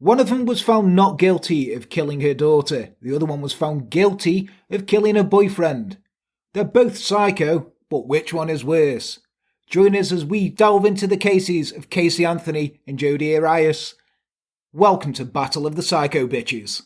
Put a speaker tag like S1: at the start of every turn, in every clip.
S1: One of them was found not guilty of killing her daughter. The other one was found guilty of killing her boyfriend. They're both psycho, but which one is worse? Join us as we delve into the cases of Casey Anthony and Jodi Arias. Welcome to Battle of the Psycho Bitches.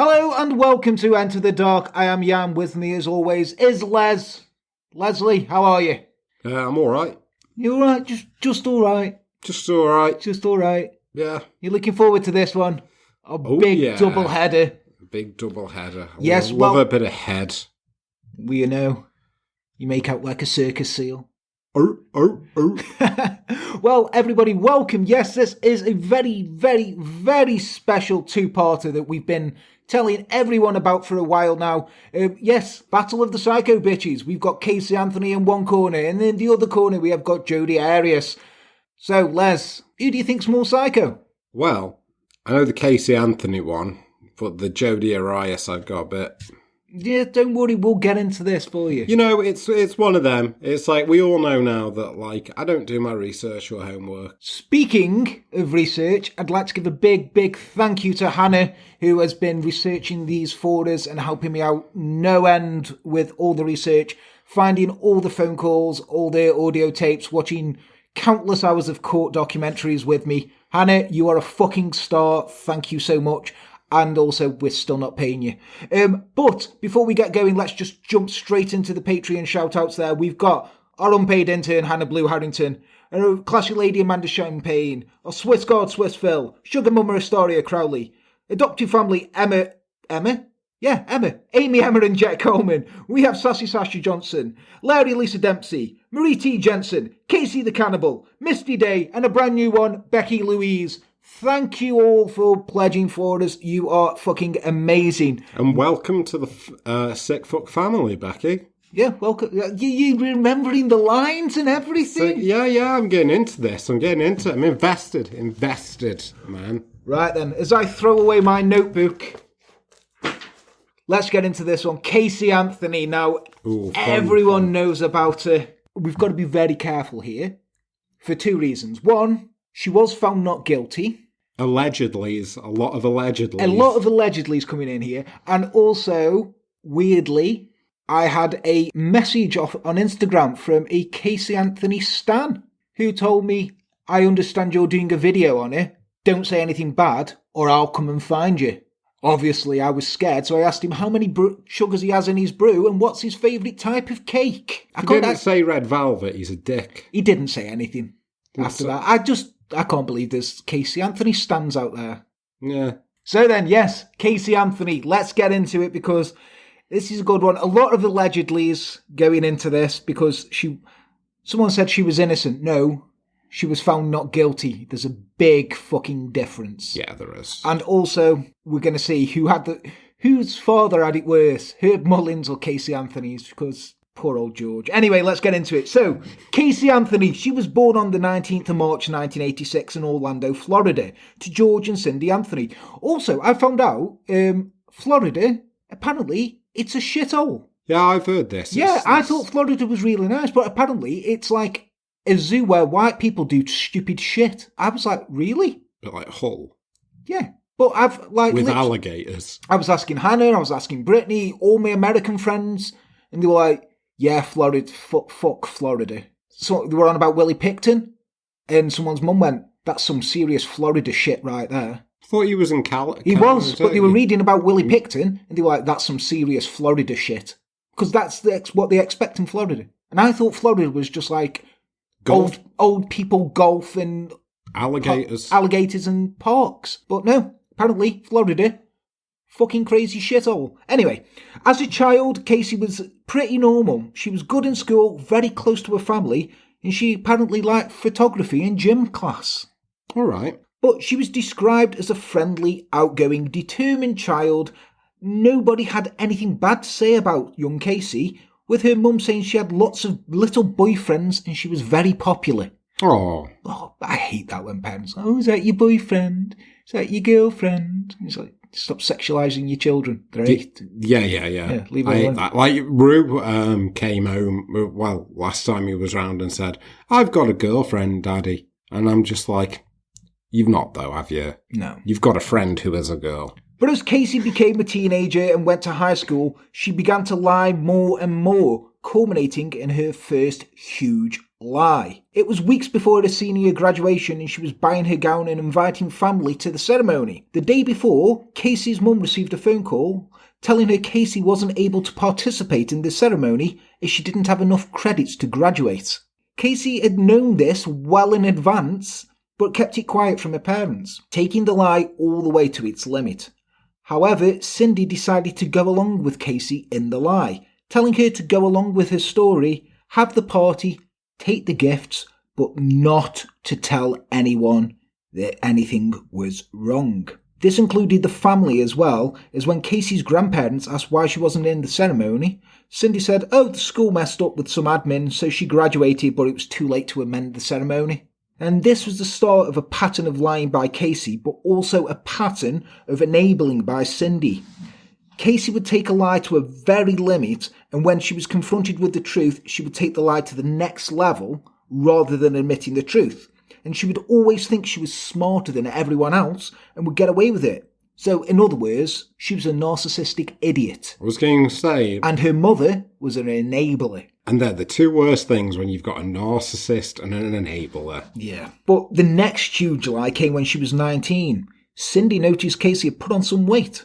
S1: Hello and welcome to Enter the Dark. I am Jan. With me as always is Les. Leslie, how are you?
S2: I'm alright.
S1: You alright? Just alright?
S2: Just alright.
S1: Just alright?
S2: Yeah.
S1: You're looking forward to this one? Big double header.
S2: Big double header.
S1: Yes,
S2: love a bit of head.
S1: You know, you make out like a circus seal. Well, everybody, welcome. Yes, this is a very, very, very special two-parter that we've been telling everyone about for a while now. Yes, Battle of the Psycho Bitches. We've got Casey Anthony in one corner, and in the other corner we have got Jodi Arias. So, Les, who do you think's more psycho?
S2: Well, I know the Casey Anthony one, but the Jodi Arias I've got a bit...
S1: Yeah, don't worry, we'll get into this for you.
S2: You know, it's one of them. It's like, we all know now that, like, I don't do my research or homework.
S1: Speaking of research, I'd like to give a big, big thank you to Hannah, who has been researching these for us and helping me out no end with all the research, finding all the phone calls, all the audio tapes, watching countless hours of court documentaries with me. Hannah, you are a fucking star. Thank you so much. And also, we're still not paying you. But before we get going, let's just jump straight into the Patreon shout-outs there. We've got our unpaid intern, Hannah Blue Harrington, our classy lady, Amanda Champagne, our Swiss God, Swiss Phil, Sugar Mama Astoria Crowley, adoptive family, Emma? Yeah, Emma. Amy, Emma and Jet Coleman. We have Sassy Sasha Johnson, Larry Lisa Dempsey, Marie T. Jensen, Casey the Cannibal, Misty Day, and a brand new one, Becky Louise. Thank you all for pledging for us. You are fucking amazing.
S2: And welcome to the Sick Fuck family, Becky.
S1: Yeah, welcome. You remembering the lines and everything?
S2: So, yeah, I'm getting into this. I'm invested, man.
S1: Right then, as I throw away my notebook, let's get into this one. Casey Anthony. Now, everyone knows about her. We've got to be very careful here for two reasons. One, she was found not guilty.
S2: Allegedly's. A lot of allegedly's.
S1: A lot of allegedly's coming in here. And also, weirdly, I had a message off on Instagram from a Casey Anthony stan who told me, I understand you're doing a video on it. Don't say anything bad or I'll come and find you. Obviously, I was scared, so I asked him how many sugars he has in his brew and what's his favourite type of cake.
S2: He didn't say red velvet, he's a dick.
S1: He didn't say anything after that. I can't believe there's Casey Anthony stans out there.
S2: Yeah.
S1: So then, yes, Casey Anthony, let's get into it because this is a good one. A lot of allegedly's going into this because someone said she was innocent. No, she was found not guilty. There's a big fucking difference.
S2: Yeah, there is.
S1: And also, we're going to see whose father had it worse, Herb Mullins or Casey Anthony's, because... poor old George. Anyway, let's get into it. So, Casey Anthony, she was born on the 19th of March 1986 in Orlando, Florida, to George and Cindy Anthony. Also, I found out, Florida, apparently, it's a shithole.
S2: Yeah, I've heard this.
S1: Yeah, I thought Florida was really nice, but apparently it's like a zoo where white people do stupid shit. I was like, really?
S2: But like Hull?
S1: Yeah. But I've like...
S2: With alligators.
S1: I was asking Hannah, I was asking Brittany, all my American friends, and they were like, yeah, Florida, fuck Florida. So they were on about Willie Picton, and someone's mum went, that's some serious Florida shit right there.
S2: I thought he was in Canada.
S1: He was, but they were reading about Willie Picton, and they were like, that's some serious Florida shit. Because that's what they expect in Florida. And I thought Florida was just like old people golf and... alligators and parks. But no, apparently Florida... fucking crazy shithole. Anyway, as a child, Casey was pretty normal. She was good in school, very close to her family, and she apparently liked photography in gym class.
S2: All right.
S1: But she was described as a friendly, outgoing, determined child Nobody had anything bad to say about young Casey, with her mum saying she had lots of little boyfriends and she was very popular.
S2: Oh,
S1: I hate that when parents, is that your boyfriend? Is that your girlfriend? It's like, stop sexualising your children. Great.
S2: Yeah.
S1: Leave it
S2: I hate
S1: alone.
S2: that. Like, Rue came home, last time he was round and said, I've got a girlfriend, Daddy. And I'm just like, you've not though, have you?
S1: No.
S2: You've got a friend who is a girl.
S1: But as Casey became a teenager and went to high school, she began to lie more and more, culminating in her first huge lie. It was weeks before her senior year graduation and she was buying her gown and inviting family to the ceremony. The day before, Casey's mum received a phone call telling her Casey wasn't able to participate in the ceremony as she didn't have enough credits to graduate. Casey had known this well in advance, but kept it quiet from her parents, taking the lie all the way to its limit. However, Cindy decided to go along with Casey in the lie, telling her to go along with her story, have the party, take the gifts, but not to tell anyone that anything was wrong. This included the family as well, as when Casey's grandparents asked why she wasn't in the ceremony, Cindy said, the school messed up with some admin, so she graduated, but it was too late to amend the ceremony. And this was the start of a pattern of lying by Casey, but also a pattern of enabling by Cindy. Casey would take a lie to a very limit, and when she was confronted with the truth, she would take the lie to the next level rather than admitting the truth. And she would always think she was smarter than everyone else and would get away with it. So, in other words, she was a narcissistic idiot.
S2: I was going to say...
S1: And her mother was an enabler.
S2: And they're the two worst things when you've got a narcissist and an enabler.
S1: Yeah. But the next huge lie came when she was 19. Cindy noticed Casey had put on some weight.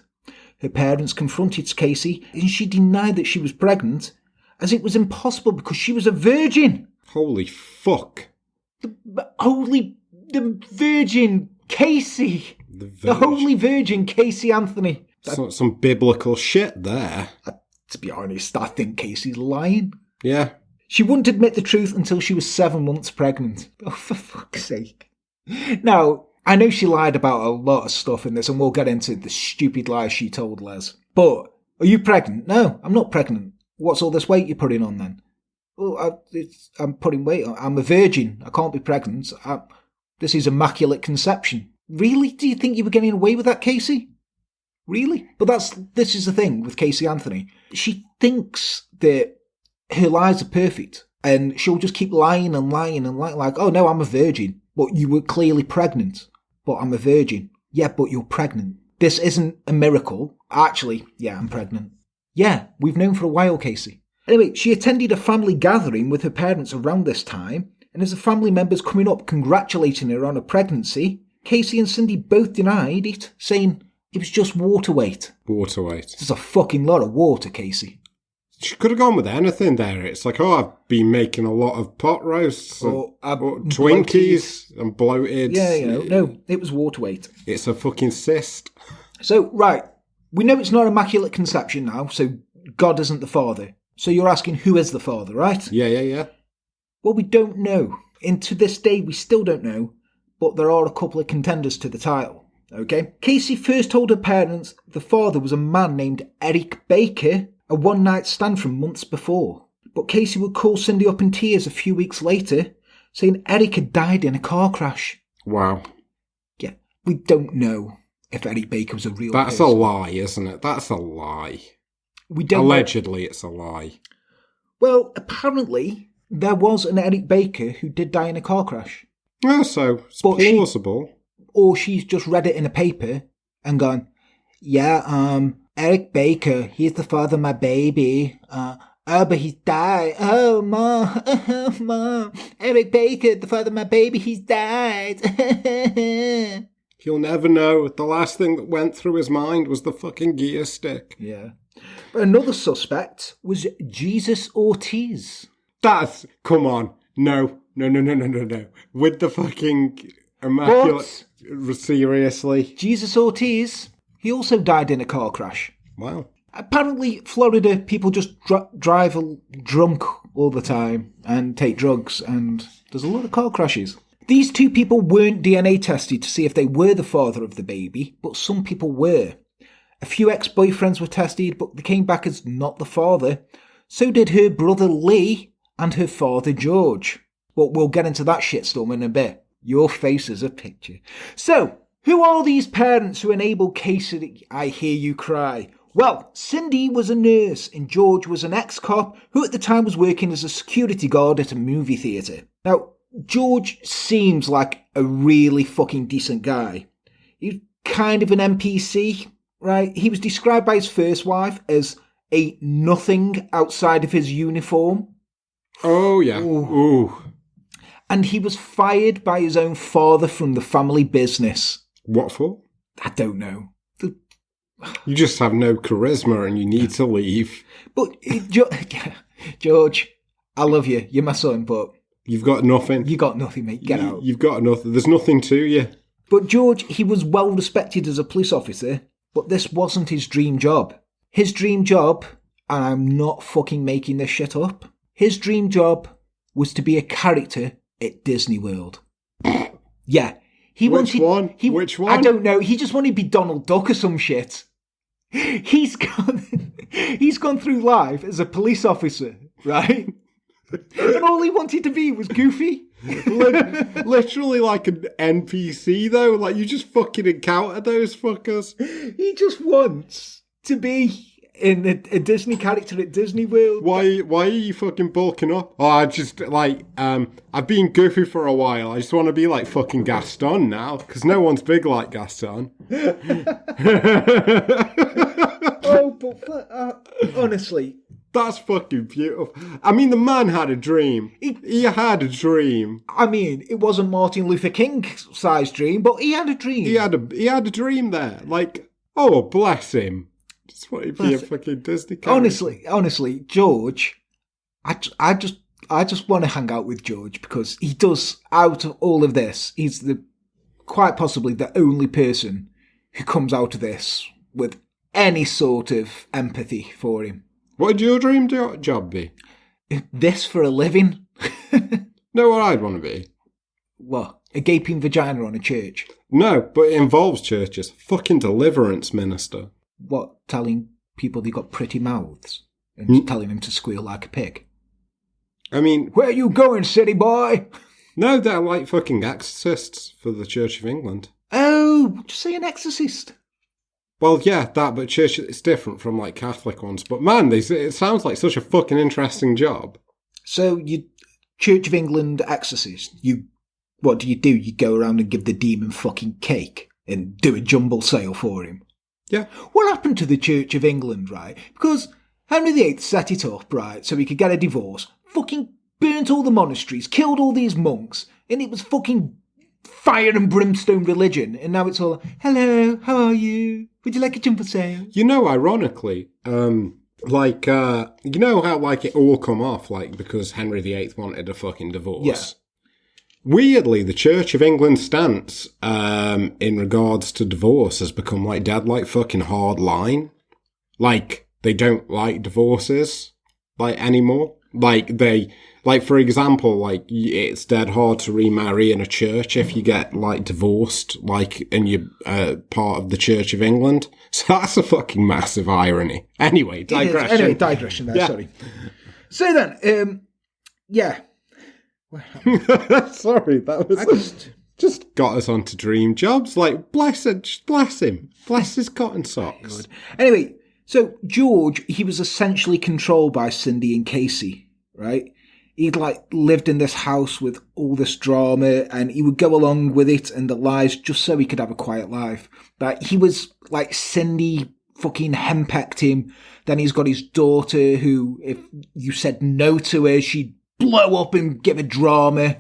S1: Her parents confronted Casey and she denied that she was pregnant, as it was impossible because she was a virgin.
S2: Holy fuck.
S1: The virgin Casey. The holy virgin Casey Anthony.
S2: Some biblical shit there.
S1: To be honest, I think Casey's lying.
S2: Yeah.
S1: She wouldn't admit the truth until she was 7 months pregnant. Oh, for fuck's sake. Now, I know she lied about a lot of stuff in this, and we'll get into the stupid lies she told Les. But, are you pregnant? No, I'm not pregnant. What's all this weight you're putting on then? I'm putting weight on. I'm a virgin. I can't be pregnant. This is immaculate conception. Really? Do you think you were getting away with that, Casey? Really? But this is the thing with Casey Anthony. She thinks that her lies are perfect, and she'll just keep lying and lying and lying, like, oh no, I'm a virgin, but you were clearly pregnant. But I'm a virgin. Yeah, but you're pregnant. This isn't a miracle. Actually, yeah, I'm pregnant. Yeah, we've known for a while, Casey. Anyway, she attended a family gathering with her parents around this time, and as the family members coming up congratulating her on her pregnancy, Casey and Cindy both denied it, saying it was just water weight.
S2: Water weight.
S1: There's a fucking lot of water, Casey.
S2: She could have gone with anything there. It's like, I've been making a lot of pot roasts or Twinkies and bloated.
S1: Yeah, no, it was water weight.
S2: It's a fucking cyst. So,
S1: right, we know it's not immaculate conception now, so God isn't the father. So you're asking who is the father, right?
S2: Yeah.
S1: Well, we don't know. And to this day, we still don't know, but there are a couple of contenders to the title, okay? Casey first told her parents the father was a man named Eric Baker, a one-night stand from months before. But Casey would call Cindy up in tears a few weeks later, saying Eric had died in a car crash.
S2: Wow.
S1: Yeah, we don't know if Eric Baker was a real
S2: That's
S1: person.
S2: a lie, isn't it? That's a lie.
S1: We don't
S2: Allegedly, it's a lie.
S1: Well, apparently, there was an Eric Baker who did die in a car crash.
S2: Oh, so it's plausible.
S1: Or she's just read it in a paper and gone, yeah, Eric Baker, he's the father of my baby. But he's died. Oh, Mom, Eric Baker, the father of my baby, he's died.
S2: You'll never know. The last thing that went through his mind was the fucking gear stick.
S1: Yeah. Another suspect was Jesus Ortiz.
S2: Come on. No. With the fucking immaculate... Seriously?
S1: Jesus Ortiz, he also died in a car crash.
S2: Wow.
S1: Apparently, Florida people just drive drunk all the time and take drugs, and there's a lot of car crashes. These two people weren't DNA tested to see if they were the father of the baby, but some people were. A few ex-boyfriends were tested, but they came back as not the father. So did her brother Lee and her father George. But we'll get into that shitstorm in a bit. Your face is a picture. So, who are these parents who enabled Caylee? I hear you cry. Well, Cindy was a nurse and George was an ex-cop who at the time was working as a security guard at a movie theatre. Now, George seems like a really fucking decent guy. He's kind of an NPC, right? He was described by his first wife as a nothing outside of his uniform.
S2: Oh, yeah. Ooh.
S1: And he was fired by his own father from the family business.
S2: What for?
S1: I don't know.
S2: You just have no charisma and you need to leave.
S1: But, George, I love you. You're my son, but...
S2: You've got nothing.
S1: You got nothing, mate. Get out.
S2: You've got nothing. There's nothing to you.
S1: But George, he was well respected as a police officer, but this wasn't his dream job. His dream job, and I'm not fucking making this shit up, his dream job was to be a character at Disney World. Yeah.
S2: Which one?
S1: I don't know. He just wanted to be Donald Duck or some shit. He's gone through life as a police officer, right? And all he wanted to be was Goofy.
S2: Literally like an NPC, though. Like, you just fucking encounter those fuckers.
S1: He just wants to be in a Disney character at Disney World.
S2: Why are you fucking bulking up? Oh, I just, like, I've been Goofy for a while. I just want to be like fucking Gaston now, because no one's big like Gaston.
S1: Oh, but honestly...
S2: That's fucking beautiful. I mean, the man had a dream. He had a dream.
S1: I mean, it wasn't Martin Luther King-sized dream, but he had a dream.
S2: He had a dream there. Like, oh, bless him. Just want to be a fucking Disney character.
S1: Honestly, George, I just want to hang out with George because he does, out of all of this, he's quite possibly the only person who comes out of this with any sort of empathy for him.
S2: What would your dream job be?
S1: This for a living?
S2: Know what I'd want to be?
S1: What? A gaping vagina on a church?
S2: No, but it involves churches. Fucking deliverance minister.
S1: What? Telling people they got pretty mouths? And telling them to squeal like a pig?
S2: I mean...
S1: Where you going, city boy?
S2: No, they're like fucking exorcists for the Church of England.
S1: Oh, just say an exorcist.
S2: Well, yeah, that, but church, it's different from, like, Catholic ones. But, man, it sounds like such a fucking interesting job.
S1: So, you Church of England exorcist, what do? You go around and give the demon fucking cake and do a jumble sale for him?
S2: Yeah.
S1: What happened to the Church of England, right? Because Henry VIII set it up, right, so he could get a divorce, fucking burnt all the monasteries, killed all these monks, and it was fucking fire and brimstone religion, and now it's all, hello, how are you? Would you like a jumble sale?
S2: You know, ironically, you know how, like, it all come off, like, because Henry VIII wanted a fucking divorce?
S1: Yeah.
S2: Weirdly, the Church of England stance, in regards to divorce has become, like, dead, like, fucking hard line. Like, they don't like divorces, like, anymore. Like, for example, like, it's dead hard to remarry in a church if you get, like, divorced, like, and you're part of the Church of England. So that's a fucking massive irony. Anyway, digression.
S1: Anyway, digression there, sorry. So then, yeah.
S2: Sorry, that was... just got us onto dream jobs. Like, bless him. Bless his cotton socks.
S1: Anyway, so George, he was essentially controlled by Cindy and Caylee, right? He'd, like, lived in this house with all this drama, and he would go along with it and the lies just so he could have a quiet life. Like, he was, like, Cindy fucking henpecked him. Then he's got his daughter who, if you said no to her, she'd blow up and give a drama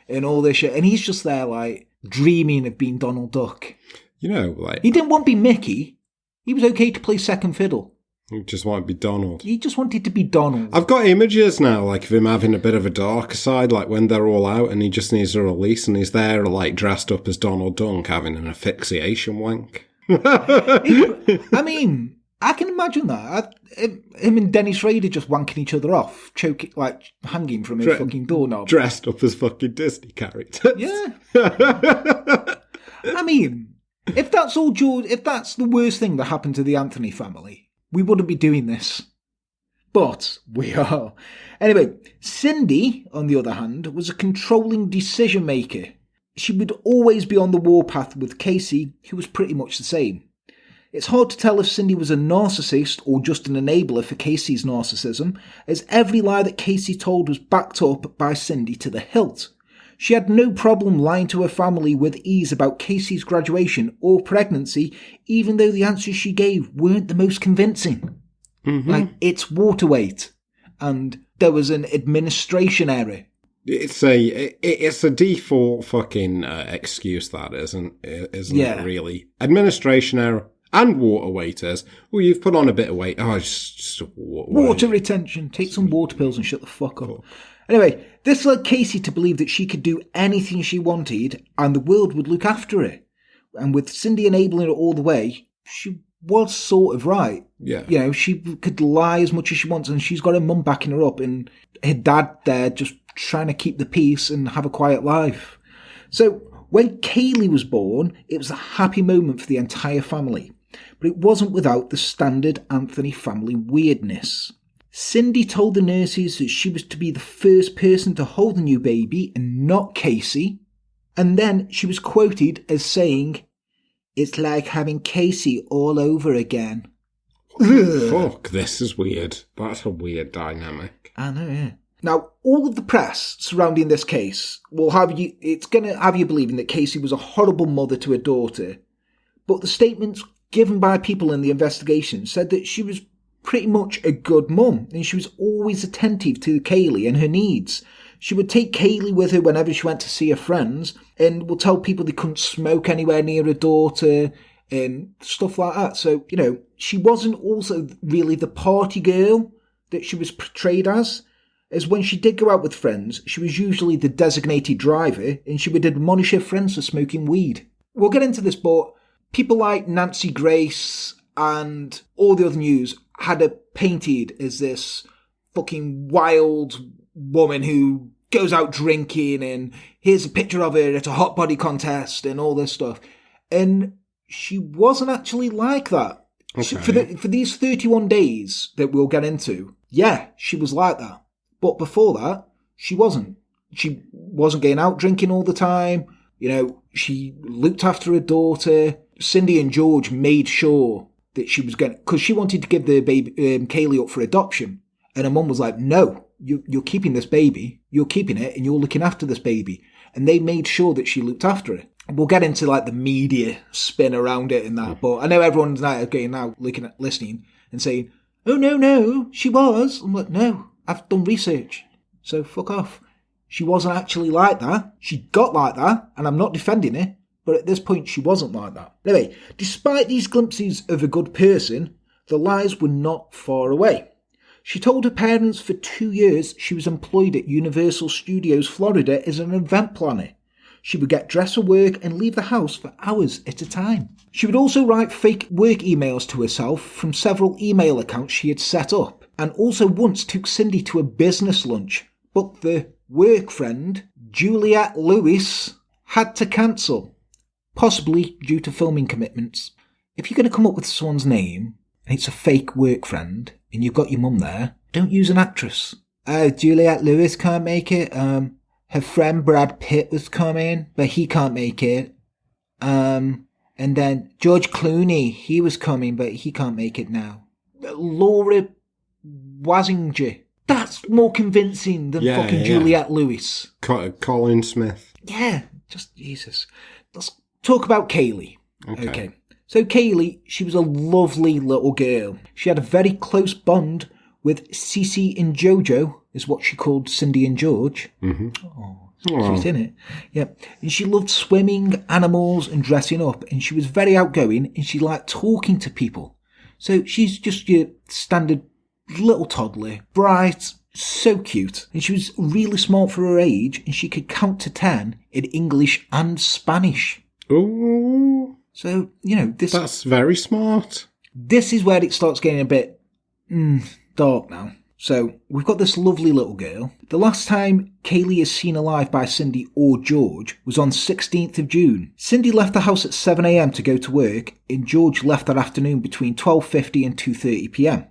S1: and all this shit. And he's just there, like, dreaming of being Donald Duck.
S2: You know, like...
S1: He didn't want to be Mickey. He was okay to play second fiddle.
S2: He just wanted to be Donald.
S1: He just wanted to be Donald.
S2: I've got images now, like, of him having a bit of a darker side, like, when they're all out and he just needs a release and he's there, like, dressed up as Donald Duck having an asphyxiation wank.
S1: I mean, I can imagine that. Him and Dennis Rader just wanking each other off, choking, like, hanging from a fucking doorknob.
S2: Dressed up as fucking Disney characters.
S1: Yeah. I mean, If that's all George, if that's the worst thing that happened to the Anthony family, we wouldn't be doing this. But we are. Anyway, Cindy, on the other hand, was a controlling decision maker. She would always be on the warpath with Casey, who was pretty much the same. It's hard to tell if Cindy was a narcissist or just an enabler for Casey's narcissism, as every lie that Casey told was backed up by Cindy to the hilt. She had no problem lying to her family with ease about Casey's graduation or pregnancy, even though the answers she gave weren't the most convincing.
S2: Mm-hmm.
S1: Like, it's water weight, and there was an administration error.
S2: It's a default fucking excuse, that isn't it, really? Administration error. And water waiters. Oh, you've put on a bit of weight. Oh, just
S1: water retention. Take some water pills and shut the fuck up. Cool. Anyway, this led Casey to believe that she could do anything she wanted and the world would look after her. And with Cindy enabling her all the way, she was sort of right.
S2: Yeah.
S1: You know, she could lie as much as she wants and she's got her mum backing her up and her dad there just trying to keep the peace and have a quiet life. So when Caylee was born, it was a happy moment for the entire family. But it wasn't without the standard Anthony family weirdness. Cindy told the nurses that she was to be the first person to hold the new baby and not Casey. And then she was quoted as saying, "It's like having Casey all over again."
S2: Fuck, this is weird. That's a weird dynamic.
S1: I know, yeah. Now, all of the press surrounding this case it's going to have you believing that Casey was a horrible mother to her daughter. But the statements given by people in the investigation said that she was pretty much a good mum and she was always attentive to Caylee and her needs. She would take Caylee with her whenever she went to see her friends and would tell people they couldn't smoke anywhere near her daughter and stuff like that. So, you know, she wasn't also really the party girl that she was portrayed as when she did go out with friends, she was usually the designated driver and she would admonish her friends for smoking weed. We'll get into this, but people like Nancy Grace and all the other news had her painted as this fucking wild woman who goes out drinking and here's a picture of her at a hot body contest and all this stuff. And she wasn't actually like that.
S2: Okay.
S1: For these 31 days that we'll get into, yeah, she was like that. But before that, she wasn't. She wasn't going out drinking all the time. You know, she looked after her daughter. Cindy and George made sure that she was going, because she wanted to give the baby Caylee up for adoption, and her mum was like, "No, you're keeping this baby. You're keeping it, and you're looking after this baby." And they made sure that she looked after it. We'll get into like the media spin around it and that, but I know everyone's now listening and saying, "Oh no, she was." I'm like, no, I've done research, so fuck off. She wasn't actually like that. She got like that, and I'm not defending her. But at this point, she wasn't like that. Anyway, despite these glimpses of a good person, the lies were not far away. She told her parents for 2 years she was employed at Universal Studios Florida as an event planner. She would get dressed for work and leave the house for hours at a time. She would also write fake work emails to herself from several email accounts she had set up, and also once took Cindy to a business lunch, but the work friend, Juliette Lewis, had to cancel. Possibly due to filming commitments. If you're going to come up with someone's name, and it's a fake work friend, and you've got your mum there, don't use an actress. Juliette Lewis can't make it. Her friend Brad Pitt was coming, but he can't make it. And then George Clooney, he was coming, but he can't make it now. Laura Wazinger. That's more convincing than fucking Juliette Lewis.
S2: Colin Smith.
S1: Yeah, just Jesus. Let's talk about Caylee. Okay. So Caylee, she was a lovely little girl. She had a very close bond with Cece and Jojo, is what she called Cindy and George.
S2: Mm-hmm.
S1: Oh, cute, isn't it? Yeah. And she loved swimming, animals, and dressing up. And she was very outgoing, and she liked talking to people. So she's just your standard little toddler, bright, so cute. And she was really smart for her age, and she could count to 10 in English and Spanish.
S2: Ooh.
S1: So, you know, that's
S2: very smart.
S1: This is where it starts getting a bit dark now. So, we've got this lovely little girl. The last time Caylee is seen alive by Cindy or George was on 16th of June. Cindy left the house at 7 a.m. to go to work, and George left that afternoon between 12:50 and 2:30 p.m.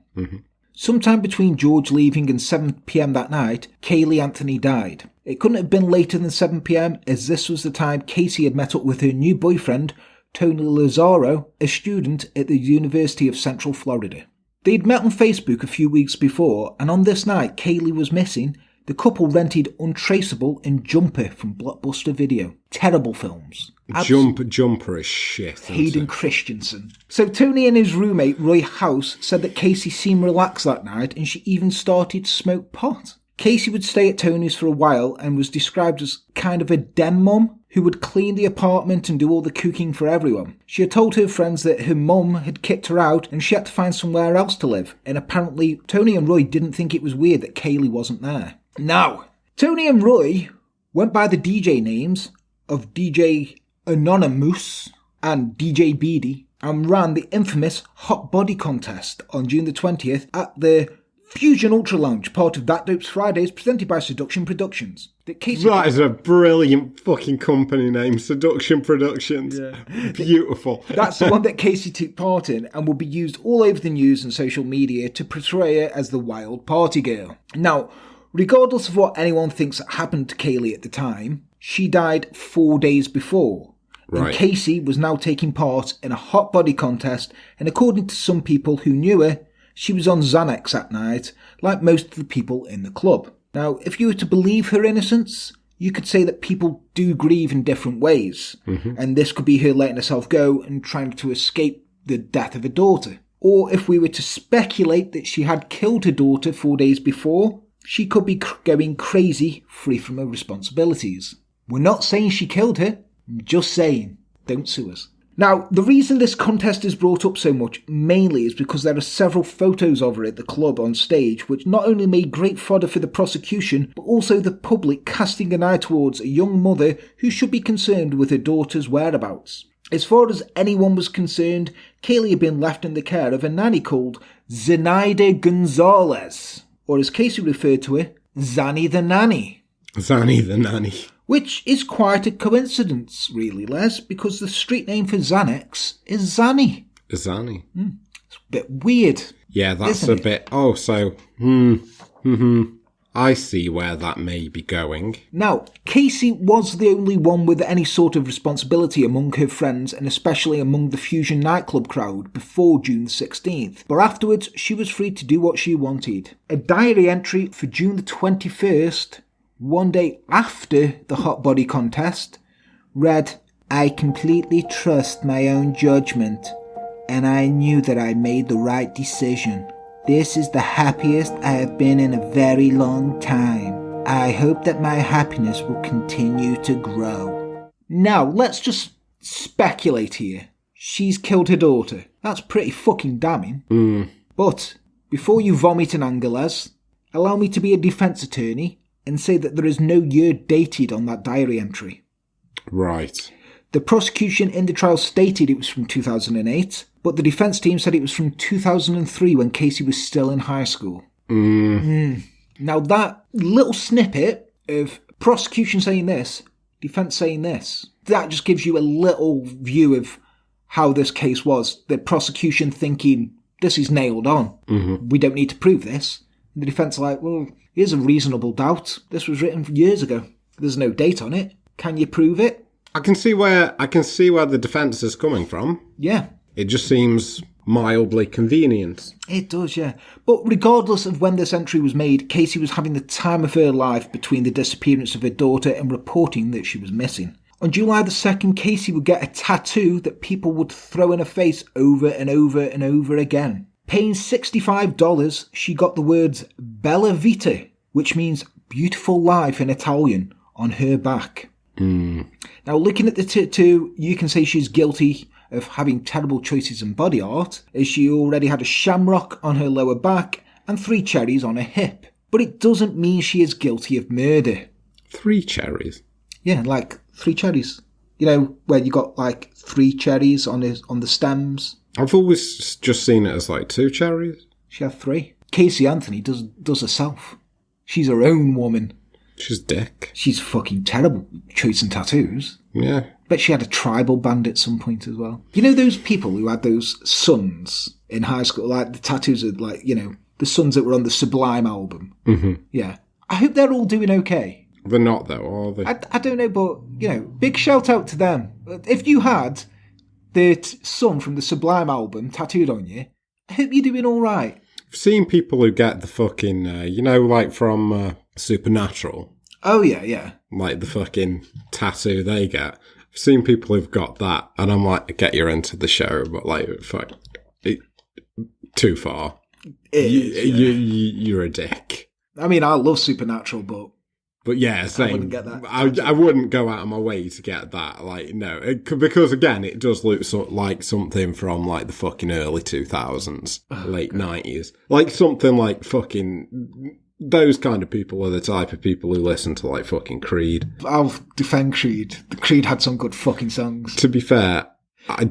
S1: Sometime between George leaving and 7 p.m. that night, Caylee Anthony died. It couldn't have been later than 7 p.m. as this was the time Casey had met up with her new boyfriend, Tony Lazzaro, a student at the University of Central Florida. They'd met on Facebook a few weeks before, and on this night Caylee was missing. The couple rented Untraceable and Jumper from Blockbuster Video. Terrible films.
S2: Jumper is shit.
S1: Hayden Christensen. So Tony and his roommate Roy House said that Casey seemed relaxed that night, and she even started to smoke pot. Casey would stay at Tony's for a while and was described as kind of a den mum who would clean the apartment and do all the cooking for everyone. She had told her friends that her mum had kicked her out and she had to find somewhere else to live, and apparently Tony and Roy didn't think it was weird that Caylee wasn't there. Now, Tony and Roy went by the DJ names of DJ Anonymous and DJ Beady and ran the infamous Hot Body Contest on June the 20th at the Fusion Ultra Lounge, part of That Dope's Fridays, presented by Seduction Productions.
S2: That is a brilliant fucking company name, Seduction Productions. Yeah. Beautiful.
S1: That's the one that Casey took part in and will be used all over the news and social media to portray her as the wild party girl. Now, regardless of what anyone thinks happened to Caylee at the time, she died 4 days before. Right. And Casey was now taking part in a hot body contest, and according to some people who knew her, she was on Xanax that night, like most of the people in the club. Now, if you were to believe her innocence, you could say that people do grieve in different ways, and this could be her letting herself go and trying to escape the death of her daughter. Or if we were to speculate that she had killed her daughter 4 days before, she could be going crazy, free from her responsibilities. We're not saying she killed her, just saying, don't sue us. Now, the reason this contest is brought up so much mainly is because there are several photos of her at the club on stage, which not only made great fodder for the prosecution, but also the public casting an eye towards a young mother who should be concerned with her daughter's whereabouts. As far as anyone was concerned, Caylee had been left in the care of a nanny called Zenaida Gonzalez, or as Casey referred to her, Zanny the Nanny.
S2: Zanny the Nanny.
S1: Which is quite a coincidence, really, Les, because the street name for Xanax is Zanny.
S2: Zanny.
S1: It's a bit weird.
S2: Yeah, that's a bit... Oh, so... I see where that may be going.
S1: Now, Casey was the only one with any sort of responsibility among her friends, and especially among the Fusion nightclub crowd, before June the 16th. But afterwards, she was free to do what she wanted. A diary entry for June the 21st... one day after the hot body contest, read, "I completely trust my own judgment, and I knew that I made the right decision. This is the happiest I have been in a very long time. I hope that my happiness will continue to grow." Now, let's just speculate here. She's killed her daughter. That's pretty fucking damning. But, before you vomit in anger, Les, allow me to be a defence attorney and say that there is no year dated on that diary entry.
S2: Right.
S1: The prosecution in the trial stated it was from 2008, but the defence team said it was from 2003 when Casey was still in high school. Now that little snippet of prosecution saying this, defence saying this, that just gives you a little view of how this case was. The prosecution thinking, this is nailed on. We don't need to prove this. And the defence are like, well, here's a reasonable doubt. This was written years ago. There's no date on it. Can you prove it?
S2: I can see where the defence is coming from.
S1: Yeah.
S2: It just seems mildly convenient.
S1: It does, yeah. But regardless of when this entry was made, Casey was having the time of her life between the disappearance of her daughter and reporting that she was missing. On July the 2nd, Casey would get a tattoo that people would throw in her face over and over and over again. Paying $65, she got the words Bella Vita, which means beautiful life in Italian, on her back. Now, looking at the tattoo, you can say she's guilty of having terrible choices in body art, as she already had a shamrock on her lower back and 3 cherries on her hip. But it doesn't mean she is guilty of murder.
S2: 3 cherries?
S1: Yeah, like 3 cherries. You know, where you got like 3 cherries on the stems.
S2: I've always just seen it as like 2 cherries.
S1: She had 3. Casey Anthony does herself. She's her own woman.
S2: She's dick.
S1: She's fucking terrible chasing tattoos.
S2: Yeah.
S1: Bet she had a tribal band at some point as well. You know those people who had those sons in high school, like the tattoos of, like, you know, the sons that were on the Sublime album?
S2: Mm-hmm.
S1: Yeah. I hope they're all doing okay.
S2: They're not, though, are they?
S1: I don't know, but, you know, big shout out to them. If you had the son from the Sublime album tattooed on you, I hope you're doing all right.
S2: I've seen people who get the fucking, you know, like from Supernatural.
S1: Oh, yeah, yeah.
S2: Like the fucking tattoo they get. I've seen people who've got that, and I'm like, I get you're into the show, but like, fuck, too far. You're a dick.
S1: I mean, I love Supernatural,
S2: but yeah, same.
S1: I wouldn't get that.
S2: I wouldn't go out of my way to get that. Like, no, because again, it does look like something from like the fucking early 2000s, late 90s, like something like fucking. Those kind of people are the type of people who listen to like fucking Creed.
S1: I'll defend Creed. The Creed had some good fucking songs.
S2: To be fair, I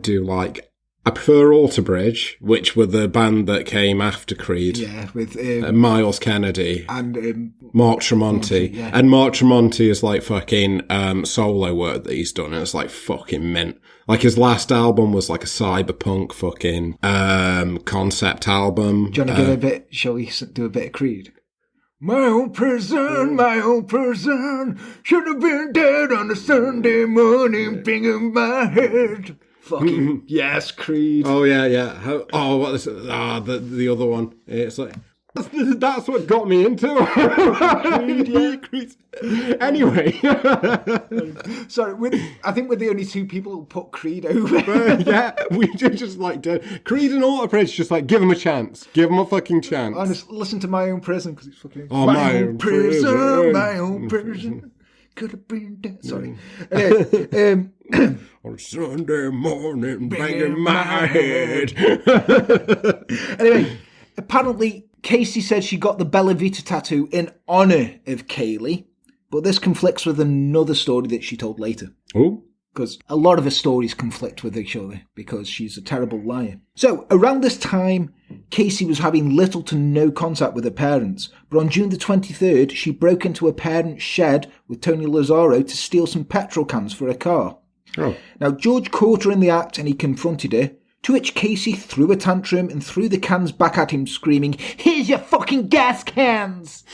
S2: prefer Alter Bridge, which were the band that came after Creed.
S1: Yeah, with
S2: Miles Kennedy
S1: and
S2: Mark Tremonti.
S1: Yeah.
S2: And Mark Tremonti is like fucking solo work that he's done, and it's like fucking mint. Like his last album was like a cyberpunk fucking concept album.
S1: Do you want to give a bit? Shall we do a bit of Creed? My own prison, should have been dead on a Sunday morning, banging my head. Fucking yes, Creed.
S2: Oh yeah. Oh, what is it? The other one. It's like that's what got me into Creed. Yeah. Creed. Anyway,
S1: sorry. I think we're the only two people who put Creed over.
S2: Yeah, we just like Creed and Alter Bridge. Just like give them a chance. Give them a fucking chance.
S1: Honest, listen to My Own Prison because it's fucking.
S2: Oh, my own prison.
S1: My own prison. Could have been dead. Sorry. Anyway,
S2: on Sunday morning, banging my head.
S1: Anyway, apparently Casey said she got the Bella Vita tattoo in honour of Caylee, but this conflicts with another story that she told later.
S2: Oh?
S1: Because a lot of her stories conflict with each other because she's a terrible liar. So, around this time, Casey was having little to no contact with her parents, but on June the 23rd, she broke into her parents' shed with Tony Lazzaro to steal some petrol cans for her car.
S2: Oh.
S1: Now, George caught her in the act and he confronted her, to which Casey threw a tantrum and threw the cans back at him, screaming, "Here's your fucking gas cans!"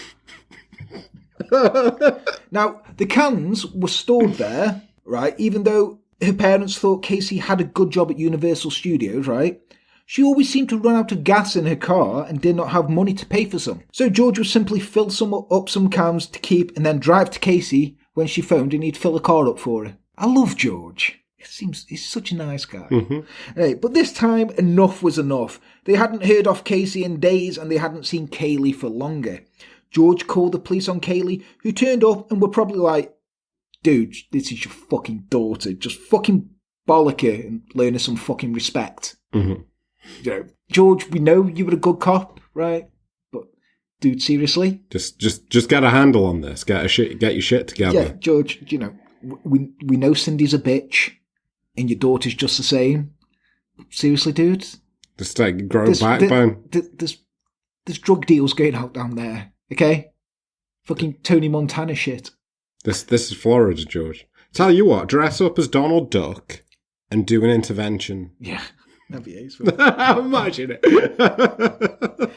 S1: Now, the cans were stored there, right, even though her parents thought Casey had a good job at Universal Studios, right? She always seemed to run out of gas in her car and did not have money to pay for some. So George would simply fill some cans to keep and then drive to Casey when she phoned and he'd fill a car up for her. I love George. He's such a nice guy.
S2: Mm-hmm.
S1: Right, but this time, enough was enough. They hadn't heard of Casey in days and they hadn't seen Caylee for longer. George called the police on Caylee, who turned up and were probably like, "Dude, this is your fucking daughter. Just fucking bollock her and learn her some fucking respect."
S2: Mm-hmm.
S1: You know, George, we know you were a good cop, right? But, dude, seriously?
S2: Just get a handle on this. Get your shit together.
S1: Yeah, George, you know, we know Cindy's a bitch. And your daughter's just the same. Seriously, dude?
S2: Just grow a backbone.
S1: There's drug deals going out down there, okay? Fucking Tony Montana shit.
S2: This is Florida, George. Tell you what, dress up as Donald Duck and do an intervention.
S1: Yeah, that'd be ace.
S2: Imagine it.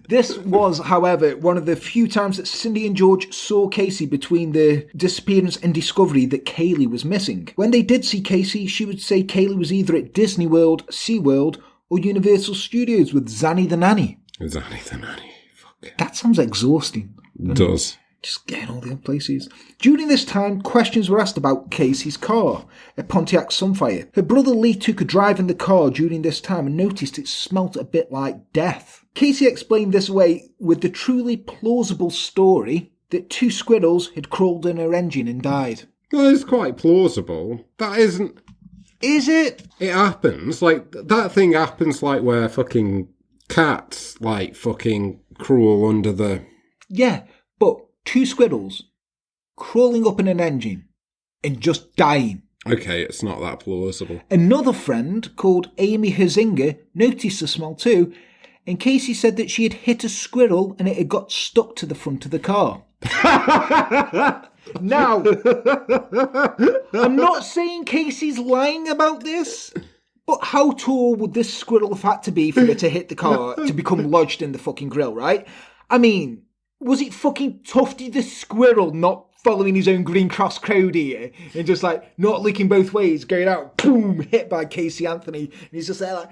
S1: This was, however, one of the few times that Cindy and George saw Casey between the disappearance and discovery that Caylee was missing. When they did see Casey, she would say Caylee was either at Disney World, SeaWorld, or Universal Studios with Zanny the Nanny.
S2: Zanny the Nanny. Fuck.
S1: That sounds exhausting.
S2: It does.
S1: Just getting all the other places. During this time, questions were asked about Casey's car, a Pontiac Sunfire. Her brother Lee took a drive in the car during this time and noticed it smelt a bit like death. Casey explained this away with the truly plausible story that two squirrels had crawled in her engine and died.
S2: Well, it's quite plausible. That isn't...
S1: Is it?
S2: It happens. Like, that thing happens like where fucking cats, like, fucking crawl under the...
S1: Yeah, but two squirrels crawling up in an engine and just dying.
S2: Okay, it's not that plausible.
S1: Another friend called Amy Herzinger noticed the smell too and Casey said that she had hit a squirrel and it had got stuck to the front of the car. Now, I'm not saying Casey's lying about this, but how tall would this squirrel have had to be for it to hit the car to become lodged in the fucking grill, right? I mean, was it fucking Tufty the squirrel not following his own Green Cross code here and just like not looking both ways, going out, boom, hit by Casey Anthony, and he's just there like,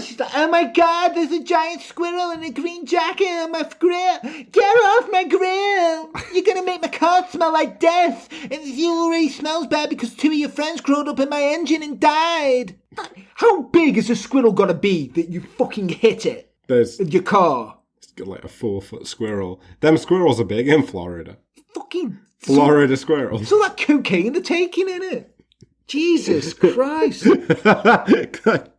S1: she's like, oh my god, there's a giant squirrel in a green jacket on my grill. Get off my grill. You're going to make my car smell like death. And the fuel already smells bad because 2 of your friends crawled up in my engine and died. How big is a squirrel got to be that you fucking hit it with your car?
S2: It's got like a 4-foot squirrel. Them squirrels are big in Florida.
S1: Fucking
S2: Florida squirrels.
S1: So that cocaine they're taking in it. Jesus Christ.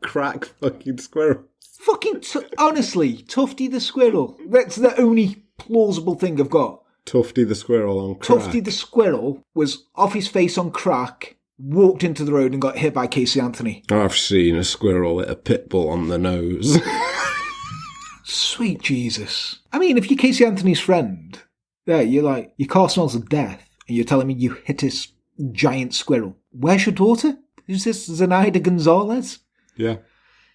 S2: Crack fucking squirrel.
S1: Fucking, honestly, Tufty the squirrel. That's the only plausible thing I've got.
S2: Tufty the squirrel on crack.
S1: Tufty the squirrel was off his face on crack, walked into the road and got hit by Casey Anthony.
S2: I've seen a squirrel hit a pit bull on the nose.
S1: Sweet Jesus. I mean, if you're Casey Anthony's friend, yeah, you're like, your car smells of death, and you're telling me you hit this giant squirrel. Where's your daughter? Is this Zenaida Gonzalez?
S2: Yeah.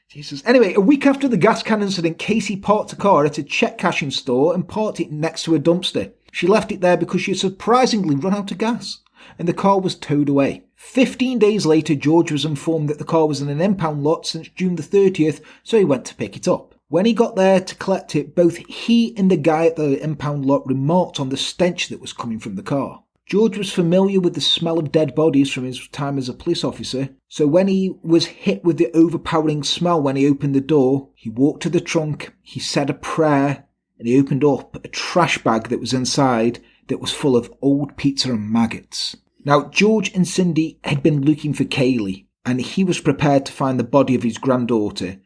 S1: Jesus. Anyway, a week after the gas can incident, Casey parked a car at a check cashing store and parked it next to a dumpster. She left it there because she had surprisingly run out of gas, and the car was towed away. 15 days later, George was informed that the car was in an impound lot since June the 30th, so he went to pick it up. When he got there to collect it, both he and the guy at the impound lot remarked on the stench that was coming from the car. George was familiar with the smell of dead bodies from his time as a police officer, so when he was hit with the overpowering smell when he opened the door, he walked to the trunk, he said a prayer, and he opened up a trash bag that was inside that was full of old pizza and maggots. Now, George and Cindy had been looking for Caylee, and he was prepared to find the body of his granddaughter.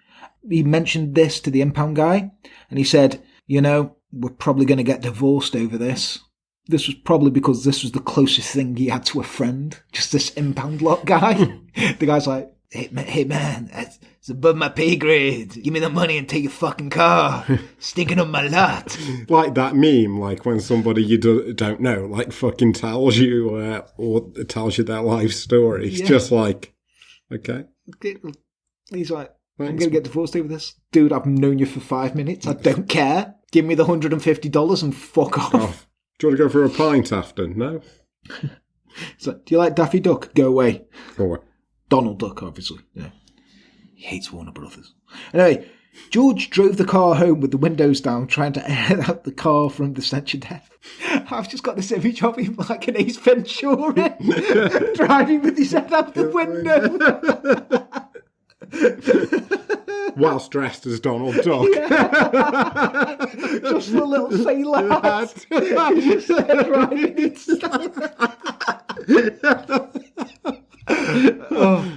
S1: He mentioned this to the impound guy, and he said, you know, we're probably going to get divorced over this. This was probably because this was the closest thing he had to a friend, just this impound lot guy. The guy's like, hey man, it's above my pay grade. Give me the money and take your fucking car. Stinking up my lot.
S2: Like that meme, like when somebody you don't know, like fucking tells you or tells you their life story. It's just like, okay.
S1: He's like, I'm going to get divorced over this. Dude, I've known you for 5 minutes. I don't care. Give me the $150 and fuck off.
S2: Oh. Do you want to go for a pint after? No?
S1: So, do you like Daffy Duck? Go away.
S2: Go away.
S1: Donald Duck, obviously. Yeah. He hates Warner Brothers. Anyway, George drove the car home with the windows down, trying to air out the car from the stench of death. I've just got this image of him like an Ace Ventura, driving with his head out the window.
S2: Whilst dressed as Donald Duck.
S1: Yeah. Just a little sailor hat. Just there driving inside.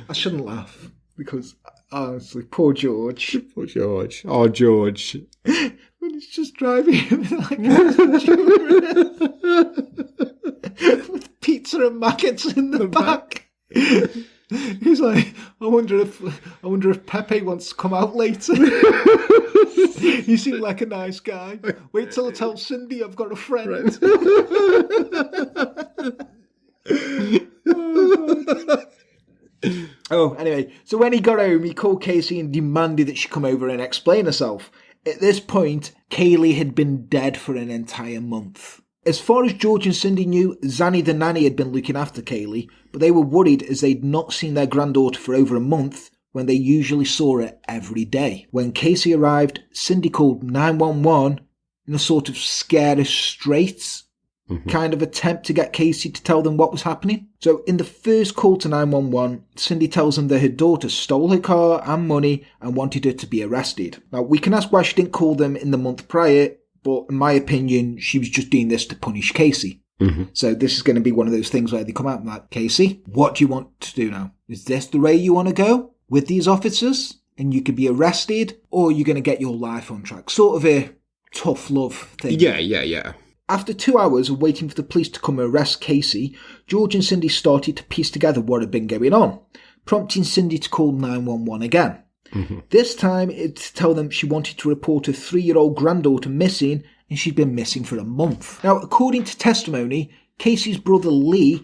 S1: I shouldn't laugh because honestly, poor George.
S2: Poor George. Oh, George.
S1: When he's just driving like with pizza and maggots in the back. He's like, I wonder if Pepe wants to come out later. You seem like a nice guy. Wait till I tell Cindy I've got a friend. Oh, anyway, so when he got home, he called Casey and demanded that she come over and explain herself. At this point, Caylee had been dead for an entire month. As far as George and Cindy knew, Zanny the nanny had been looking after Caylee, but they were worried as they'd not seen their granddaughter for over a month when they usually saw her every day. When Casey arrived, Cindy called 911 in a sort of scare us straight kind of attempt to get Casey to tell them what was happening. So in the first call to 911, Cindy tells them that her daughter stole her car and money and wanted her to be arrested. Now, we can ask why she didn't call them in the month prior, but in my opinion, she was just doing this to punish Casey. So this is going to be one of those things where they come out and like, Casey, what do you want to do now? Is this the way you want to go with these officers? And you could be arrested, or you're going to get your life on track. Sort of a tough love thing.
S2: Yeah.
S1: After 2 hours of waiting for the police to come arrest Casey, George and Cindy started to piece together what had been going on, prompting Cindy to call 911 again. This time, it's to tell them she wanted to report her 3-year-old granddaughter missing, and she'd been missing for a month. Now, according to testimony, Casey's brother Lee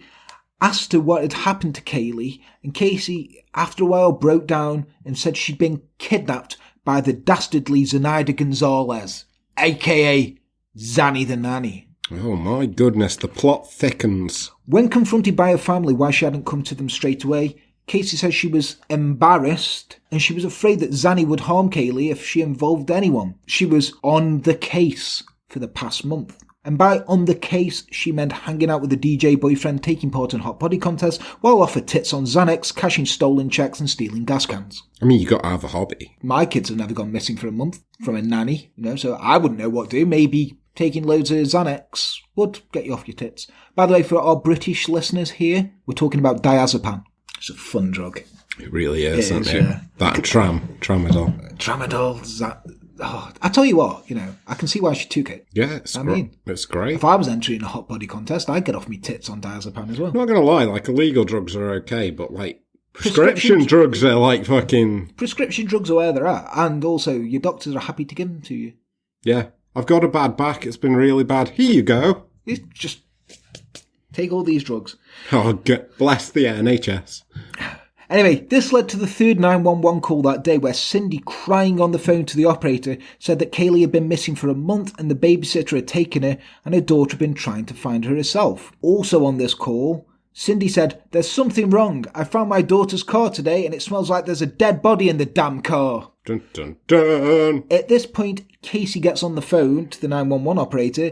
S1: asked her what had happened to Caylee, and Casey, after a while, broke down and said she'd been kidnapped by the dastardly Zenaida Gonzalez, a.k.a. Zanny the Nanny.
S2: Oh my goodness, the plot thickens.
S1: When confronted by her family why she hadn't come to them straight away, Casey says she was embarrassed and she was afraid that Zanny would harm Caylee if she involved anyone. She was on the case for the past month. And by on the case, she meant hanging out with a DJ boyfriend, taking part in hot body contests, while off her tits on Xanax, cashing stolen checks and stealing gas cans.
S2: I mean, you got to have a hobby.
S1: My kids have never gone missing for a month from a nanny, so I wouldn't know what to do. Maybe taking loads of Xanax would get you off your tits. By the way, for our British listeners here, we're talking about diazepam. It's a fun drug.
S2: It really is, isn't it?
S1: Yeah.
S2: That and tramadol.
S1: Tramadol, I tell you what, I can see why she took it.
S2: Yeah, it's great.
S1: If I was entering a hot body contest, I'd get off me tits on diazepam as well.
S2: I'm not going to lie, illegal drugs are okay, but, prescription drugs are, fucking...
S1: Prescription drugs are where they're at, and also your doctors are happy to give them to you.
S2: Yeah. I've got a bad back, it's been really bad. Here you go.
S1: Just take all these drugs.
S2: Oh, bless the NHS.
S1: Anyway, this led to the third 911 call that day where Cindy, crying on the phone to the operator, said that Caylee had been missing for a month and the babysitter had taken her and her daughter had been trying to find her herself. Also on this call, Cindy said, "There's something wrong. I found my daughter's car today and it smells like there's a dead body in the damn car."
S2: Dun, dun, dun.
S1: At this point, Casey gets on the phone to the 911 operator,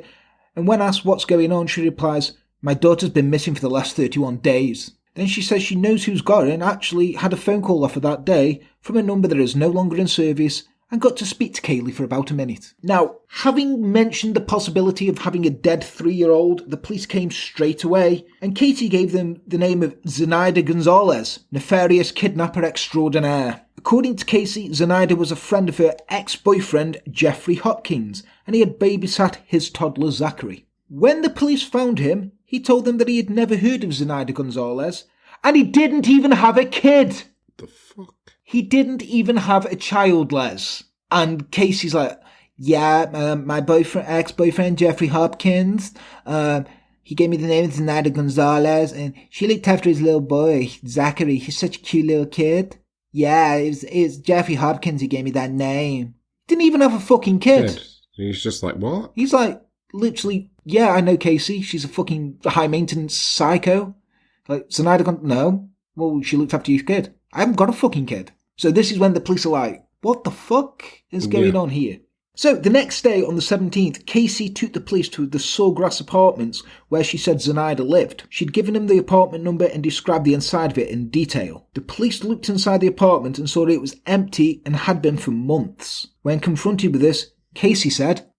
S1: and when asked what's going on, she replies, "My daughter's been missing for the last 31 days. Then she says she knows who's got her and actually had a phone call off her that day from a number that is no longer in service and got to speak to Caylee for about a minute. Now, having mentioned the possibility of having a dead 3-year-old, the police came straight away and Casey gave them the name of Zenaida Gonzalez, nefarious kidnapper extraordinaire. According to Casey, Zenaida was a friend of her ex-boyfriend, Jeffrey Hopkins, and he had babysat his toddler Zachary. When the police found him, he told them that he had never heard of Zenaida Gonzalez, and he didn't even have a kid.
S2: The fuck?
S1: He didn't even have a child, Les. And Casey's like, yeah, my ex-boyfriend, Jeffrey Hopkins, he gave me the name of Zenaida Gonzalez, and she looked after his little boy, Zachary. He's such a cute little kid. Yeah, it was Jeffrey Hopkins who gave me that name. Didn't even have a fucking kid.
S2: He's just like, what?
S1: He's like, literally, yeah, I know Casey. She's a fucking high-maintenance psycho. Like, Zenaida no. Well, she looked after your kid. I haven't got a fucking kid. So this is when the police are like, what the fuck is going on here? So the next day, on the 17th, Casey took the police to the Sawgrass Apartments where she said Zenaida lived. She'd given him the apartment number and described the inside of it in detail. The police looked inside the apartment and saw that it was empty and had been for months. When confronted with this, Casey said,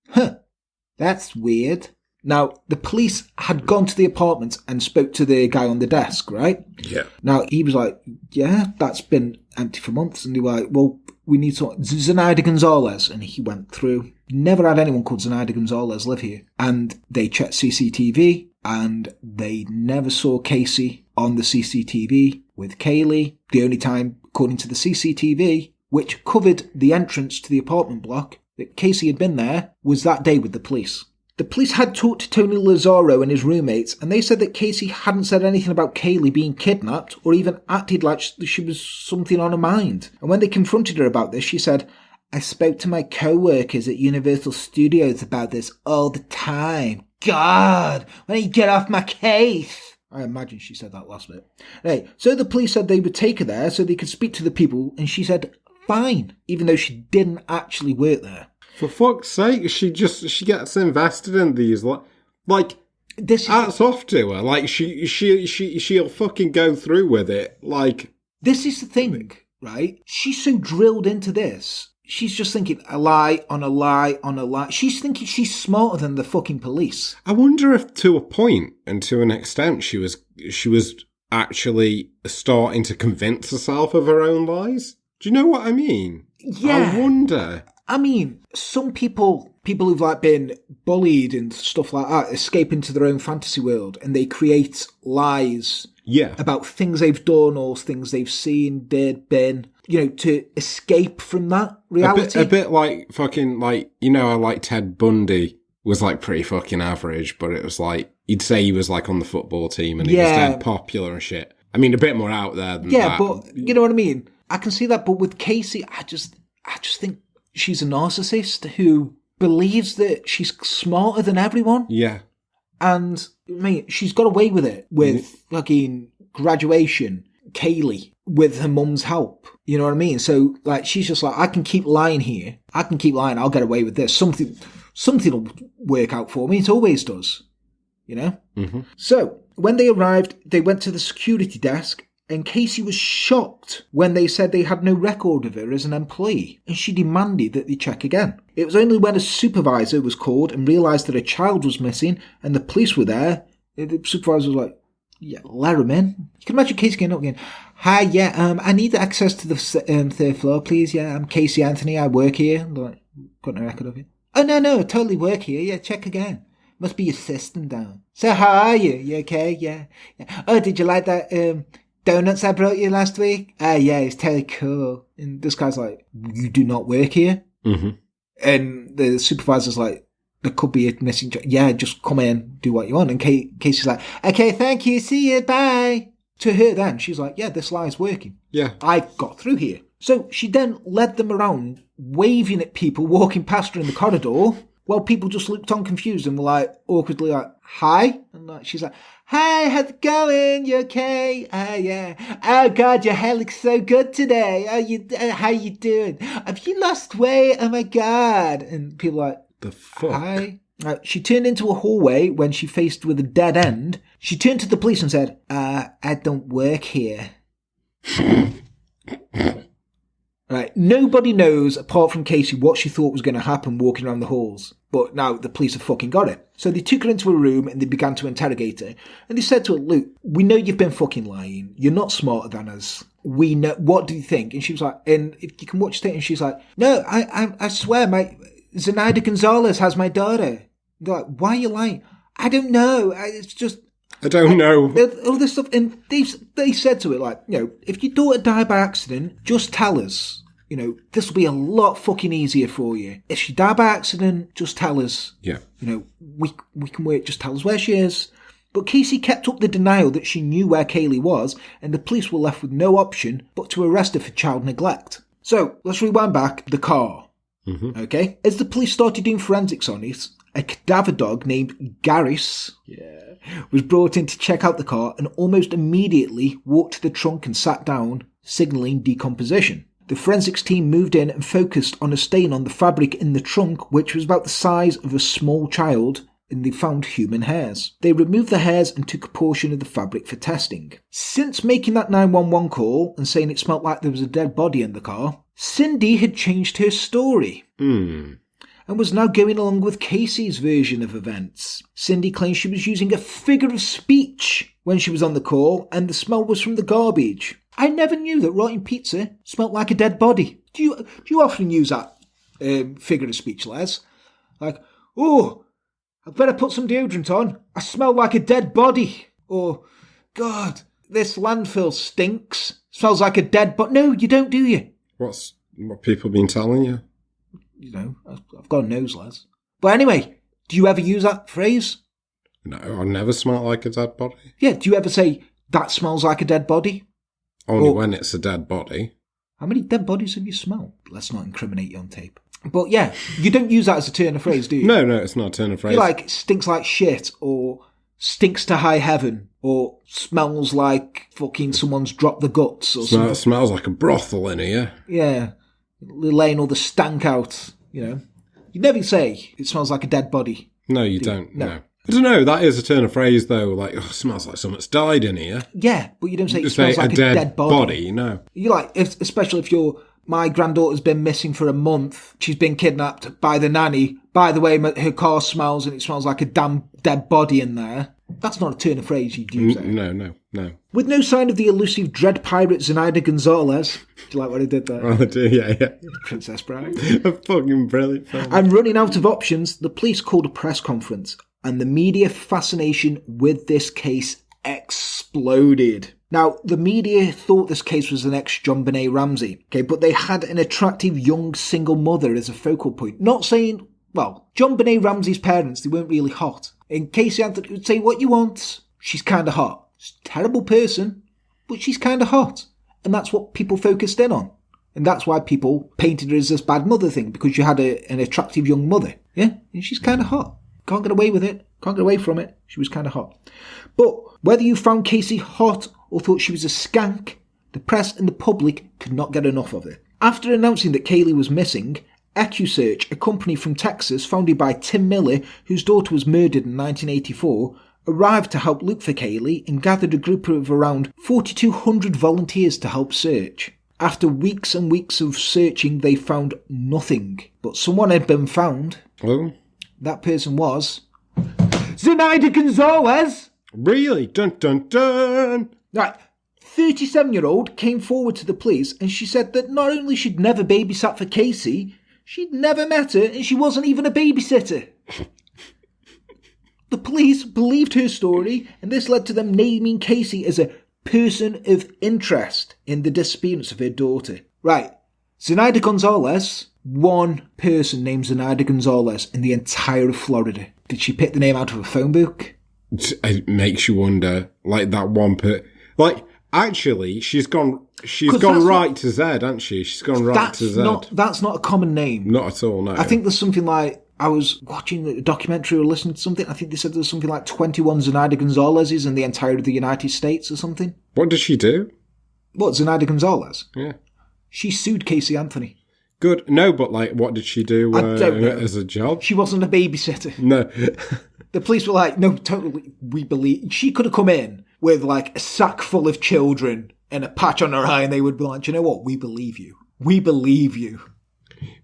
S1: that's weird. Now, the police had gone to the apartment and spoke to the guy on the desk, right?
S2: Yeah.
S1: Now, he was like, yeah, that's been empty for months. And they were like, well, we need Zenaida Gonzalez. And he went through. Never had anyone called Zenaida Gonzalez live here. And they checked CCTV and they never saw Casey on the CCTV with Caylee. The only time, according to the CCTV, which covered the entrance to the apartment block, that Casey had been there was that day with the police. The police had talked to Tony Lazzaro and his roommates, and they said that Casey hadn't said anything about Caylee being kidnapped or even acted like she was something on her mind. And when they confronted her about this, she said, I spoke to my co-workers at Universal Studios about this all the time. God, when you get off my case? I imagine she said that last bit. Anyway, so the police said they would take her there so they could speak to the people, and she said, fine, even though she didn't actually work there.
S2: For fuck's sake, she gets invested in these, hats off to her. Like, she'll fucking go through with it. Like,
S1: this is the thing, right? She's so drilled into this. She's just thinking a lie on a lie on a lie. She's thinking she's smarter than the fucking police.
S2: I wonder if, to a point and to an extent, she was actually starting to convince herself of her own lies. Do you know what I mean?
S1: Yeah.
S2: I wonder.
S1: I mean, some people who've like been bullied and stuff like that, escape into their own fantasy world and they create lies about things they've done or things they've seen, did, been, to escape from that reality.
S2: A bit like fucking, like, like Ted Bundy was like pretty fucking average, but it was like, you'd say he was like on the football team and he was dead popular and shit. I mean, a bit more out there than that.
S1: Yeah, but you know what I mean? I can see that, but with Casey, I just think she's a narcissist who believes that she's smarter than everyone.
S2: Yeah.
S1: And, I mean, she's got away with it with fucking graduation, Caylee, with her mum's help. You know what I mean? So, like, she's just like, I can keep lying here. I can keep lying. I'll get away with this. Something will work out for me. It always does. Mm-hmm. So, when they arrived, they went to the security desk, and Casey was shocked when they said they had no record of her as an employee, and she demanded that they check again. It was only when a supervisor was called and realised that a child was missing and the police were there, the supervisor was like, yeah, let him in. You can imagine Casey getting up again. Hi, I need access to the third floor, please. Yeah, I'm Casey Anthony, I work here. I'm like, got no record of you. Oh, no, I totally work here. Yeah, check again. Must be your system down. So how are you? You okay? Yeah. Oh, did you like that donuts I brought you last week? Yeah, it's totally cool. And this guy's like, you do not work here?
S2: Mm-hmm.
S1: And the supervisor's like, there could be a missing child. Yeah, just come in, do what you want. And Casey's like, okay, thank you, see you, bye. To her then, she's like, yeah, this lie's working.
S2: Yeah.
S1: I got through here. So she then led them around, waving at people walking past her in the corridor, while people just looked on confused and were like, awkwardly like, hi? And like, she's like, hi, how's it going? You okay? Yeah. Oh God, your hair looks so good today. How you doing? Have you lost weight? Oh my God. And people are like,
S2: the fuck?
S1: Hi. She turned into a hallway when she faced with a dead end. She turned to the police and said, I don't work here. Right. Nobody knows, apart from Casey, what she thought was going to happen walking around the halls. But now the police have fucking got it. So they took her into a room and they began to interrogate her. And they said to her, look, we know you've been fucking lying. You're not smarter than us. We know. What do you think? And she was like, and if you can watch it, and she's like, no, I swear, Zenaida Gonzalez has my daughter. They're like, why are you lying? I don't know. It's just...
S2: I don't know.
S1: All this stuff. And they said to it, like, if your daughter died by accident, just tell us. This will be a lot fucking easier for you. If she died by accident, just tell us.
S2: Yeah.
S1: We can wait. Just tell us where she is. But Casey kept up the denial that she knew where Caylee was, and the police were left with no option but to arrest her for child neglect. So, let's rewind back. The car.
S2: Mm-hmm.
S1: Okay? As the police started doing forensics on it, a cadaver dog named Garris was brought in to check out the car and almost immediately walked to the trunk and sat down, signalling decomposition. The forensics team moved in and focused on a stain on the fabric in the trunk, which was about the size of a small child, and they found human hairs. They removed the hairs and took a portion of the fabric for testing. Since making that 911 call and saying it smelt like there was a dead body in the car, Cindy had changed her story. And was now going along with Casey's version of events. Cindy claims she was using a figure of speech when she was on the call, and the smell was from the garbage. I never knew that rotting pizza smelt like a dead body. Do you often use that figure of speech, Les? Like, oh, I'd better put some deodorant on. I smell like a dead body. Or, God, this landfill stinks. Smells like a dead body. No, you don't, do you?
S2: What people been telling you?
S1: I've got a nose, Les. But anyway, do you ever use that phrase?
S2: No, I never smell like a dead body.
S1: Yeah, do you ever say, that smells like a dead body?
S2: Only when it's a dead body.
S1: How many dead bodies have you smelled? Let's not incriminate you on tape. But yeah, you don't use that as a turn of phrase, do you?
S2: No, it's not a turn of phrase.
S1: You're like, stinks like shit, or stinks to high heaven, or smells like fucking someone's dropped the guts, or something.
S2: Smells like a brothel in here.
S1: Yeah. Laying all the stank out, You never say, it smells like a dead body.
S2: No, you don't. No. I don't know, that is a turn of phrase, though, like, oh, it smells like someone's died in here.
S1: Yeah, but you don't say it smells like a dead body.
S2: No.
S1: You like, especially if my granddaughter's been missing for a month, she's been kidnapped by the nanny. By the way, her car smells and it smells like a damn dead body in there. That's not a turn of phrase you'd use there.
S2: No.
S1: With no sign of the elusive dread pirate Zenaida Gonzalez. Do you like what I did there?
S2: Oh, I do, yeah.
S1: Princess Bride.
S2: A fucking brilliant film.
S1: And running out of options, the police called a press conference, and the media fascination with this case exploded. Now, the media thought this case was the next John Benet Ramsey, okay, but they had an attractive young single mother as a focal point. Not saying, well, John Benet Ramsey's parents, they weren't really hot. And Casey Anthony would say, what you want? She's kind of hot. She's a terrible person, but she's kind of hot. And that's what people focused in on. And that's why people painted her as this bad mother thing, because you had an attractive young mother. Yeah? And she's kind of hot. Can't get away with it. Can't get away from it. She was kind of hot. But whether you found Casey hot or thought she was a skank, the press and the public could not get enough of it. After announcing that Caylee was missing, EcuSearch, a company from Texas founded by Tim Miller, whose daughter was murdered in 1984, arrived to help look for Caylee and gathered a group of around 4,200 volunteers to help search. After weeks and weeks of searching, they found nothing. But someone had been found.
S2: Oh?
S1: That person was Zenaida Gonzalez!
S2: Really? Dun dun dun!
S1: Right. 37-year-old came forward to the police and she said that not only she'd never babysat for Casey, she'd never met her and she wasn't even a babysitter. The police believed her story and this led to them naming Casey as a person of interest in the disappearance of her daughter. Right. Zenaida Gonzalez, one person named Zenaida Gonzalez in the entire of Florida. Did she pick the name out of a phone book?
S2: It makes you wonder, like that one like, actually, she's gone right to Z, hasn't she? She's gone right to Z.
S1: That's not a common name.
S2: Not at all, no.
S1: I think there's something like, I was watching a documentary or listening to something, I think they said there's something like 21 Zenaida Gonzalez's in the entire of the United States or something.
S2: What did she do?
S1: What, Zenaida Gonzalez?
S2: Yeah.
S1: She sued Casey Anthony.
S2: Good. No, but like, what did she do
S1: I don't know.
S2: as a job?
S1: She wasn't a babysitter.
S2: No.
S1: The police were like, no, totally, we believe... She could have come in with like a sack full of children and a patch on her eye and they would be like, do you know what? We believe you. We believe you.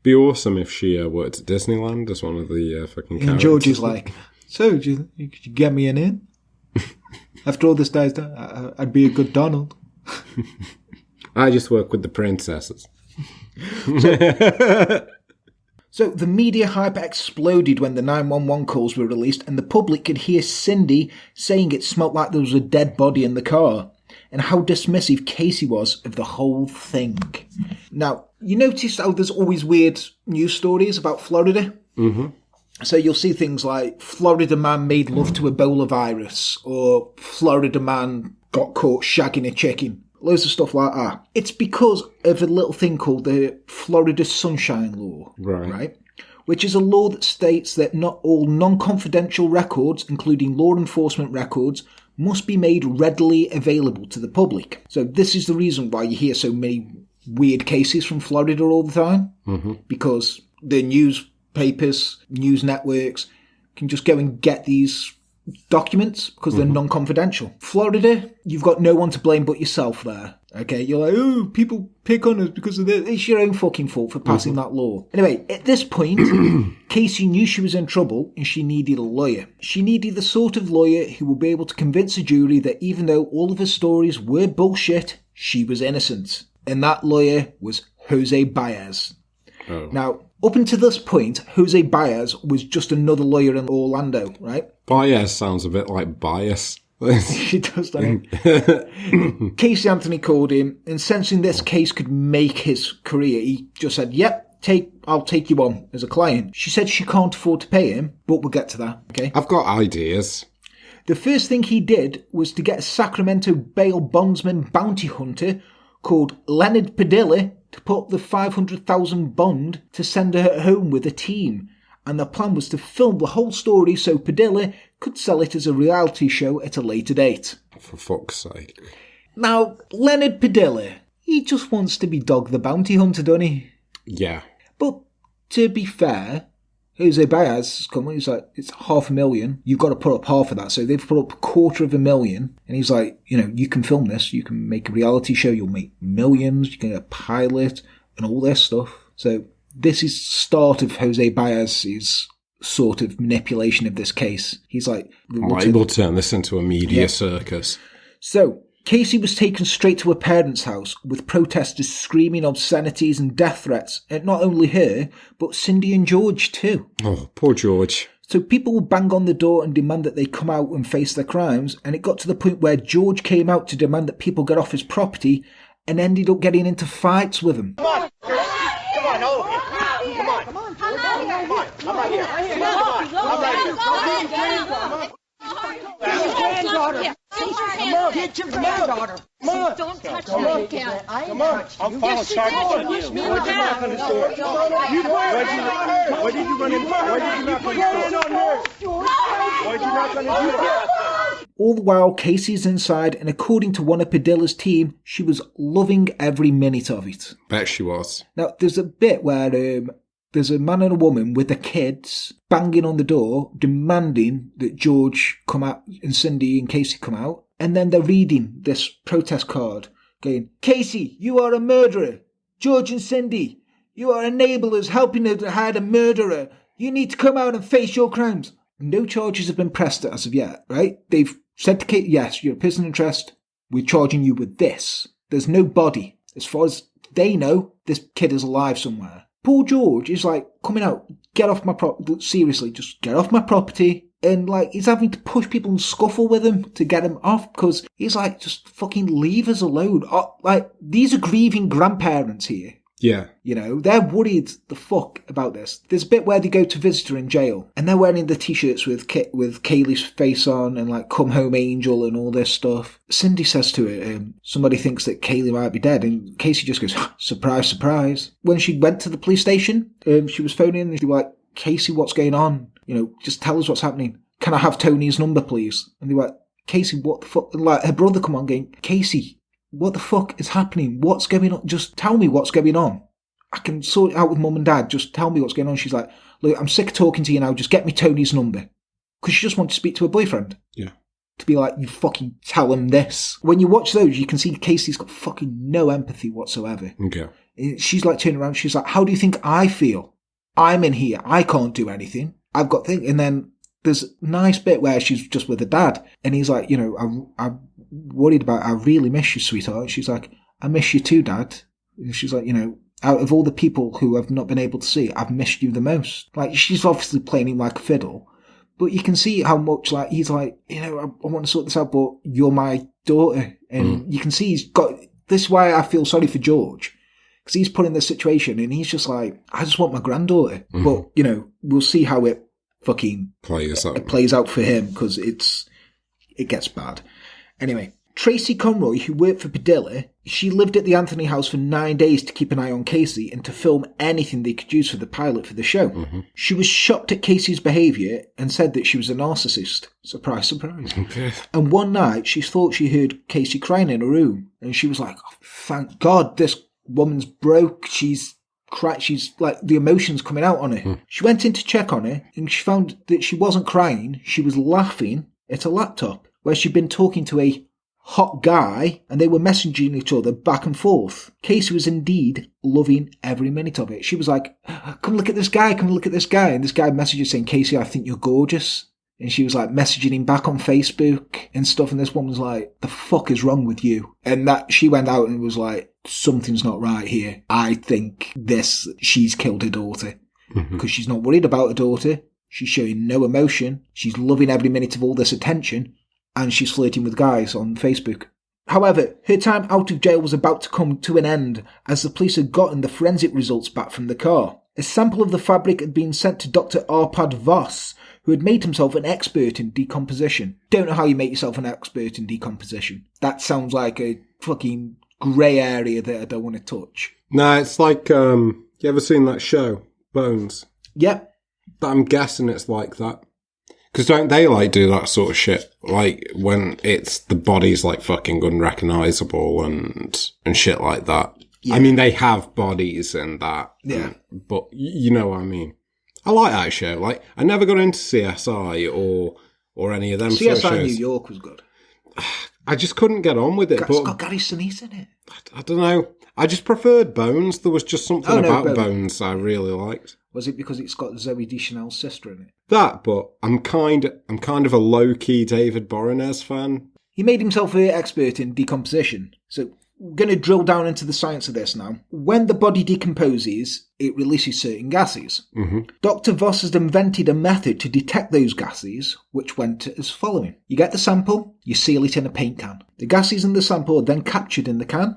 S2: Be awesome if she worked at Disneyland as one of the fucking characters.
S1: And George is like, so, could you get me an in? After all this dies down, I'd be a good Donald.
S2: I just work with the princesses.
S1: So the media hype exploded when the 911 calls were released and the public could hear Cindy saying it smelt like there was a dead body in the car and how dismissive Casey was of the whole thing. Now, you notice how there's always weird news stories about Florida? Mm-hmm. So you'll see things like Florida man made love to Ebola virus or Florida man got caught shagging a chicken. Loads of stuff like that. It's because of a little thing called the Florida Sunshine Law, right? Which is a law that states that not all non-confidential records, including law enforcement records, must be made readily available to the public. So this is the reason why you hear so many weird cases from Florida all the time, because the newspapers, news networks can just go and get these documents because they're non-confidential. Florida, you've got no one to blame but yourself there. Okay, you're like, oh, people pick on us because of this. It's your own fucking fault for passing that law. Anyway, at this point, Casey knew she was in trouble and she needed a lawyer. She needed the sort of lawyer who would be able to convince a jury that even though all of her stories were bullshit, she was innocent. And that lawyer was Jose Baez. Oh. Now, up until this point, Jose Baez was just another lawyer in Orlando, right?
S2: Baez sounds a bit like bias.
S1: She does, doesn't it? Casey Anthony called him, and sensing this case could make his career, he just said, yep, I'll take you on as a client. She said she can't afford to pay him, but we'll get to that, okay?
S2: I've got ideas.
S1: The first thing he did was to get a Sacramento bail bondsman bounty hunter called Leonard Padilla to put up the $500,000 bond to send her home with a team. And the plan was to film the whole story so Padilla could sell it as a reality show at a later date.
S2: For fuck's sake.
S1: Now, Leonard Padilla, he just wants to be Dog the Bounty Hunter, doesn't he?
S2: Yeah.
S1: But to be fair, Jose Baez has come, he's like, it's $500,000. You've got to put up half of that. So they've put up $250,000. And he's like, you can film this. You can make a reality show. You'll make millions. You can get a pilot and all this stuff. So this is start of Jose Baez's sort of manipulation of this case. He's like...
S2: We'll turn this into a media circus.
S1: So, Casey was taken straight to her parents' house with protesters screaming obscenities and death threats at not only her, but Cindy and George too.
S2: Oh, poor George.
S1: So people would bang on the door and demand that they come out and face their crimes, and it got to the point where George came out to demand that people get off his property and ended up getting into fights with him.
S3: Come on, all of you. Come on. Come on. I'm right here. I'm right here.
S4: Get your granddaughter. Come on. Don't touch her again.
S3: Come on. I'm filing charges on you. Why'd you knock on the door? Why did you run in? Why did you knock on the door? Why'd you knock on the door?
S1: All the while, Casey's inside, and according to one of Padilla's team, she was loving every minute of it.
S2: Bet she was.
S1: Now, there's a bit where there's a man and a woman with the kids banging on the door, demanding that George come out and Cindy and Casey come out. And then they're reading this protest card, going, Casey, you are a murderer. George and Cindy, you are enablers helping her to hide a murderer. You need to come out and face your crimes. No charges have been pressed as of yet, right? They've said to Kate, yes, you're a person of interest. We're charging you with this. There's no body. As far as they know, this kid is alive somewhere. Poor George is like, coming out, get off my property. Seriously, just get off my property. And like, he's having to push people and scuffle with him to get him off because he's like, just fucking leave us alone. Like, these are grieving grandparents here.
S2: Yeah.
S1: You know, they're worried the fuck about this. There's a bit where they go to visit her in jail and they're wearing the t-shirts with Caylee's face on and like come home angel and all this stuff. Cindy says to her, somebody thinks that Caylee might be dead, and Casey just goes, surprise, surprise. When she went to the police station, she was phoning and she was like, Casey, what's going on? You know, just tell us what's happening. Can I have Tony's number, please? And they were like, Casey, what the fuck? Like, her brother come on going, Casey, what the fuck is happening? What's going on? Just tell me what's going on. I can sort it out with mum and dad. Just tell me what's going on. She's like, look, I'm sick of talking to you now. Just get me Tony's number. Because she just wants to speak to her boyfriend.
S2: Yeah.
S1: To be like, you fucking tell him this. When you watch those, you can see Casey's got fucking no empathy whatsoever.
S2: Okay.
S1: She's like turning around. She's like, how do you think I feel? I'm in here. I can't do anything. I've got things. And then there's a nice bit where she's just with her dad. And he's like, you know, I'm worried about, I really miss you, sweetheart. And she's like, I miss you too, Dad. And she's like, you know, out of all the people who have not been able to see, I've missed you the most. Like, she's obviously playing him like a fiddle. But you can see how much, like, he's like, you know, I want to sort this out, but you're my daughter. And you can see he's got, this is why I feel sorry for George. Because he's put in this situation and he's just like, I just want my granddaughter. But, you know, we'll see how it fucking plays out for him, because it gets bad. Anyway, Tracy Conroy, who worked for Padilla, she lived at the Anthony house for 9 days to keep an eye on Casey and to film anything they could use for the pilot for the show. She was shocked at Casey's behaviour and said that she was a narcissist. Surprise, surprise.
S2: Okay.
S1: And one night, she thought she heard Casey crying in her room. And she was like, oh, thank God this woman's broke. She's like, the emotions coming out on her. She went in to check on her and she found that she wasn't crying. She was laughing at a laptop where she'd been talking to a hot guy and they were messaging each other back and forth. Casey was indeed loving every minute of it. She was like, come look at this guy, come look at this guy. And this guy messaged her saying, Casey, I think you're gorgeous. And she was like messaging him back on Facebook and stuff. And this woman was like, the fuck is wrong with you? And that she went out and was like, something's not right here. I think she's killed her daughter. Because she's not worried about her daughter. She's showing no emotion. She's loving every minute of all this attention. And she's flirting with guys on Facebook. However, her time out of jail was about to come to an end as the police had gotten the forensic results back from the car. A sample of the fabric had been sent to Dr. Arpad Voss, who had made himself an expert in decomposition. Don't know how you make yourself an expert in decomposition. That sounds like a fucking grey area that I don't want to touch.
S2: No, it's like, you ever seen that show, Bones?
S1: Yep.
S2: I'm guessing it's like that. Because don't they, like, do that sort of shit? Like, when it's, the body's, like, fucking unrecognisable and shit like that. Yeah. I mean, they have bodies and that.
S1: Yeah.
S2: But, you know what I mean. I like that show. Like, I never got into CSI or any of them
S1: CSI
S2: sort of shows.
S1: New York was good.
S2: I just couldn't get on with it.
S1: It's got Gary Sinise in it.
S2: I don't know. I just preferred Bones. There was just something about Bones I really liked.
S1: Was it because it's got Zoe Deschanel's sister in it?
S2: That, but I'm kind of a low-key David Boreanaz fan.
S1: He made himself an expert in decomposition. So we're going to drill down into the science of this now. When the body decomposes, it releases certain gases.
S2: Mm-hmm.
S1: Dr. Voss has invented a method to detect those gases, which went as following. You get the sample, you seal it in a paint can. The gases in the sample are then captured in the can,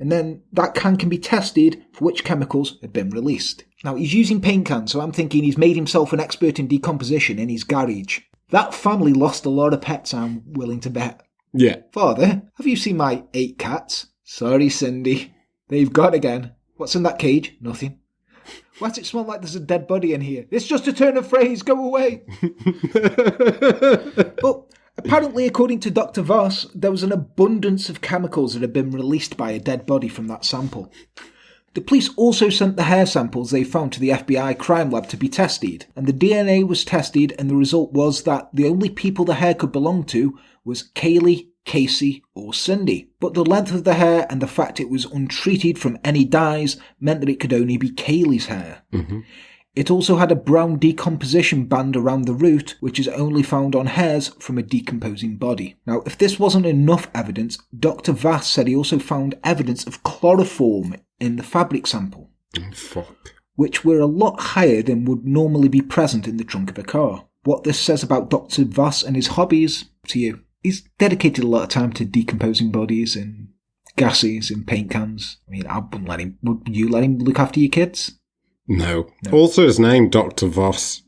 S1: and then that can be tested for which chemicals had been released. Now, he's using paint cans, so I'm thinking he's made himself an expert in decomposition in his garage. That family lost a lot of pets, I'm willing to bet.
S2: Yeah.
S1: Father, have you seen my 8 cats? Sorry, Cindy. They've gone again. What's in that cage? Nothing. Why does it smell like there's a dead body in here? It's just a turn of phrase. Go away. But apparently, according to Dr. Voss, there was an abundance of chemicals that had been released by a dead body from that sample. The police also sent the hair samples they found to the FBI crime lab to be tested, and the DNA was tested, and the result was that the only people the hair could belong to was Caylee, Casey, or Cindy. But the length of the hair and the fact it was untreated from any dyes meant that it could only be Caylee's hair.
S2: Mm-hmm.
S1: It also had a brown decomposition band around the root, which is only found on hairs from a decomposing body. Now, if this wasn't enough evidence, Dr. Voss said he also found evidence of chloroform in the fabric sample.
S2: Oh, fuck.
S1: Which were a lot higher than would normally be present in the trunk of a car. What this says about Dr. Voss and his hobbies, to you. He's dedicated a lot of time to decomposing bodies and gases and paint cans. I mean, I wouldn't let him. Would you let him look after your kids?
S2: No. Also, his name, Dr. Voss.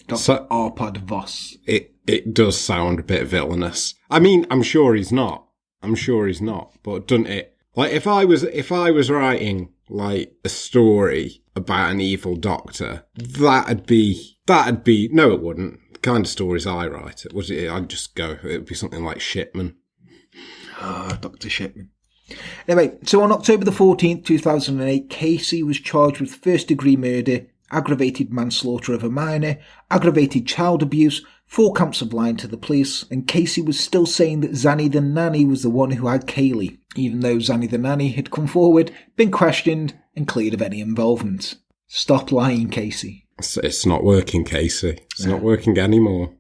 S1: Dr. Arpad Voss.
S2: It does sound a bit villainous. I mean, I'm sure he's not. But doesn't it? Like, if I was writing, like, a story about an evil doctor, that'd be, no, it wouldn't. The kind of stories I write, I'd just go, it'd be something like Shipman.
S1: Ah, Dr. Shipman. Anyway, so on October the 14th, 2008, Casey was charged with first-degree murder, aggravated manslaughter of a minor, aggravated child abuse, 4 counts of lying to the police, and Casey was still saying that Zanny the nanny was the one who had Caylee, even though Zanny the nanny had come forward, been questioned, and cleared of any involvement. Stop lying, Casey.
S2: It's not working, Casey. It's not working anymore.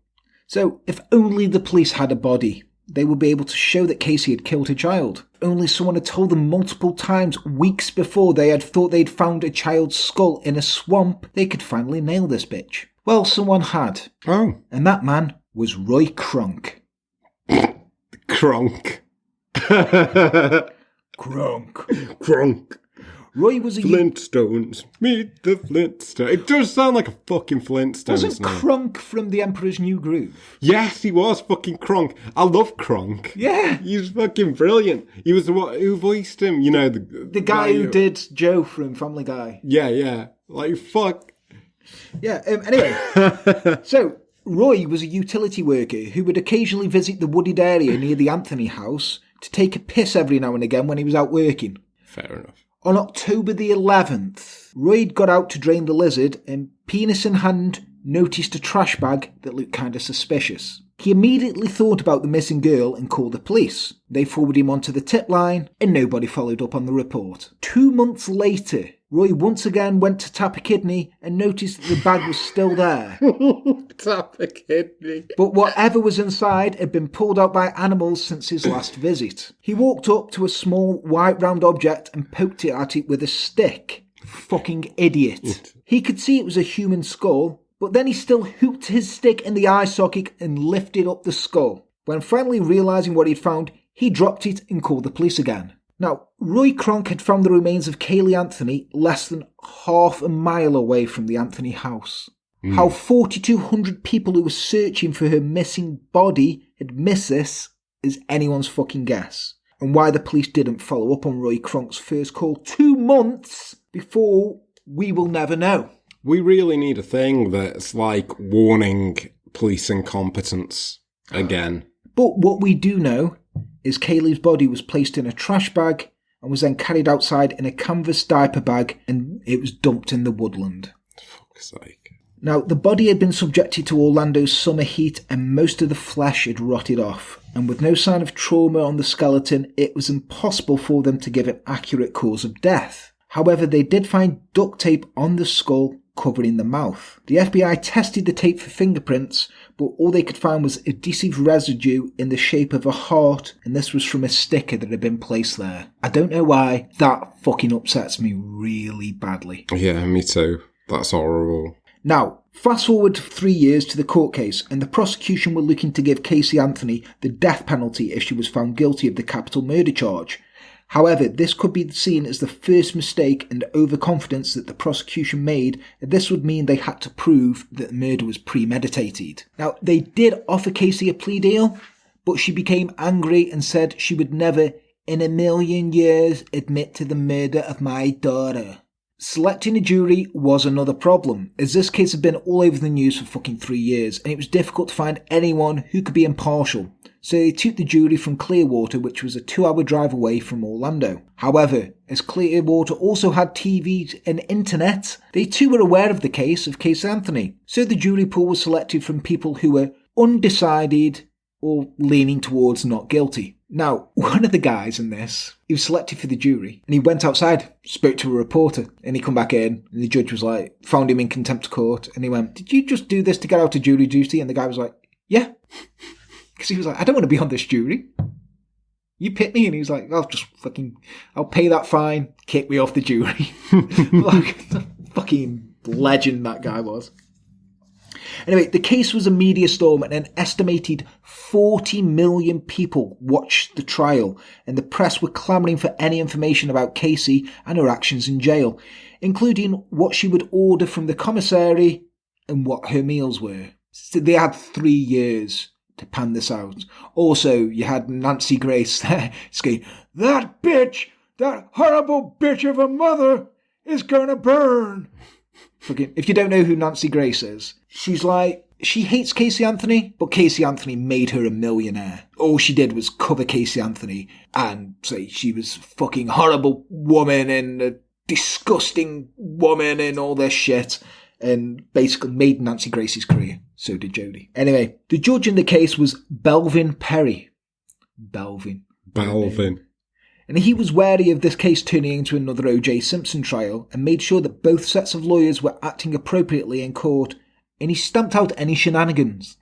S1: So, if only the police had a body, they would be able to show that Casey had killed her child. Only someone had told them multiple times, weeks before they had thought they'd found a child's skull in a swamp, they could finally nail this bitch. Well, someone had.
S2: Oh.
S1: And that man was Roy Kronk.
S2: Kronk.
S1: Kronk. Roy was a...
S2: Flintstones. Meet the Flintstones. It does sound like a fucking Flintstones
S1: Wasn't
S2: name.
S1: Kronk from The Emperor's New Groove?
S2: Yes, he was fucking Kronk. I love Kronk.
S1: Yeah.
S2: He's fucking brilliant. He was the one who voiced him, you know.
S1: The guy who did Joe from Family Guy.
S2: Yeah. Like, fuck.
S1: Yeah, anyway. So, Roy was a utility worker who would occasionally visit the wooded area near the Anthony house to take a piss every now and again when he was out working.
S2: Fair enough.
S1: On October the 11th, Roy got out to drain the lizard and, penis in hand, noticed a trash bag that looked kind of suspicious. He immediately thought about the missing girl and called the police. They forwarded him onto the tip line and nobody followed up on the report. 2 months later, Roy once again went to tap a kidney and noticed that the bag was still there.
S2: Tap a kidney.
S1: But whatever was inside had been pulled out by animals since his last visit. He walked up to a small white round object and poked it at it with a stick. Fucking idiot. He could see it was a human skull, but then he still hooked his stick in the eye socket and lifted up the skull. When finally realising what he'd found, he dropped it and called the police again. Now, Roy Kronk had found the remains of Caylee Anthony less than half a mile away from the Anthony house. How 4,200 people who were searching for her missing body had missed this is anyone's fucking guess. And why the police didn't follow up on Roy Kronk's first call 2 months before, we will never know.
S2: We really need a thing that's like warning police incompetence again.
S1: But what we do know is Caylee's body was placed in a trash bag and was then carried outside in a canvas diaper bag and it was dumped in the woodland.
S2: Fuck's sake.
S1: Now, the body had been subjected to Orlando's summer heat and most of the flesh had rotted off. And with no sign of trauma on the skeleton, it was impossible for them to give an accurate cause of death. However, they did find duct tape on the skull covering the mouth. The FBI tested the tape for fingerprints, but all they could find was adhesive residue in the shape of a heart, and this was from a sticker that had been placed there. I don't know why. That fucking upsets me really badly.
S2: Yeah, me too. That's horrible.
S1: Now, fast forward 3 years to the court case, and the prosecution were looking to give Caylee Anthony the death penalty if she was found guilty of the capital murder charge. However, this could be seen as the first mistake and overconfidence that the prosecution made, and this would mean they had to prove that the murder was premeditated. Now, they did offer Caylee a plea deal, but she became angry and said she would never, in a million years, admit to the murder of my daughter. Selecting a jury was another problem, as this case had been all over the news for fucking 3 years, and it was difficult to find anyone who could be impartial. So they took the jury from Clearwater, which was a 2-hour drive away from Orlando. However, as Clearwater also had TVs and internet, they too were aware of the case of Caylee Anthony. So the jury pool was selected from people who were undecided or leaning towards not guilty. Now, one of the guys in this, he was selected for the jury, and he went outside, spoke to a reporter, and he come back in, and the judge was like, found him in contempt of court, and he went, "Did you just do this to get out of jury duty?" And the guy was like, "Yeah." Because he was like, "I don't want to be on this jury. You picked me." And he was like, I'll pay that fine, kick me off the jury. Like, the fucking legend that guy was. Anyway, the case was a media storm, and an estimated 40 million people watched the trial, and the press were clamouring for any information about Caylee and her actions in jail, including what she would order from the commissary and what her meals were. So they had 3 years to pan this out. Also, you had Nancy Grace there saying, "That bitch, that horrible bitch of a mother is gonna burn." Fucking, if you don't know who Nancy Grace is, she's like, she hates Caylee Anthony, but Caylee Anthony made her a millionaire. All she did was cover Caylee Anthony and say she was a fucking horrible woman and a disgusting woman and all this shit, and basically made Nancy Grace's career. So did Jodie. Anyway, the judge in the case was Belvin Perry. Belvin. And he was wary of this case turning into another O.J. Simpson trial and made sure that both sets of lawyers were acting appropriately in court, and he stamped out any shenanigans.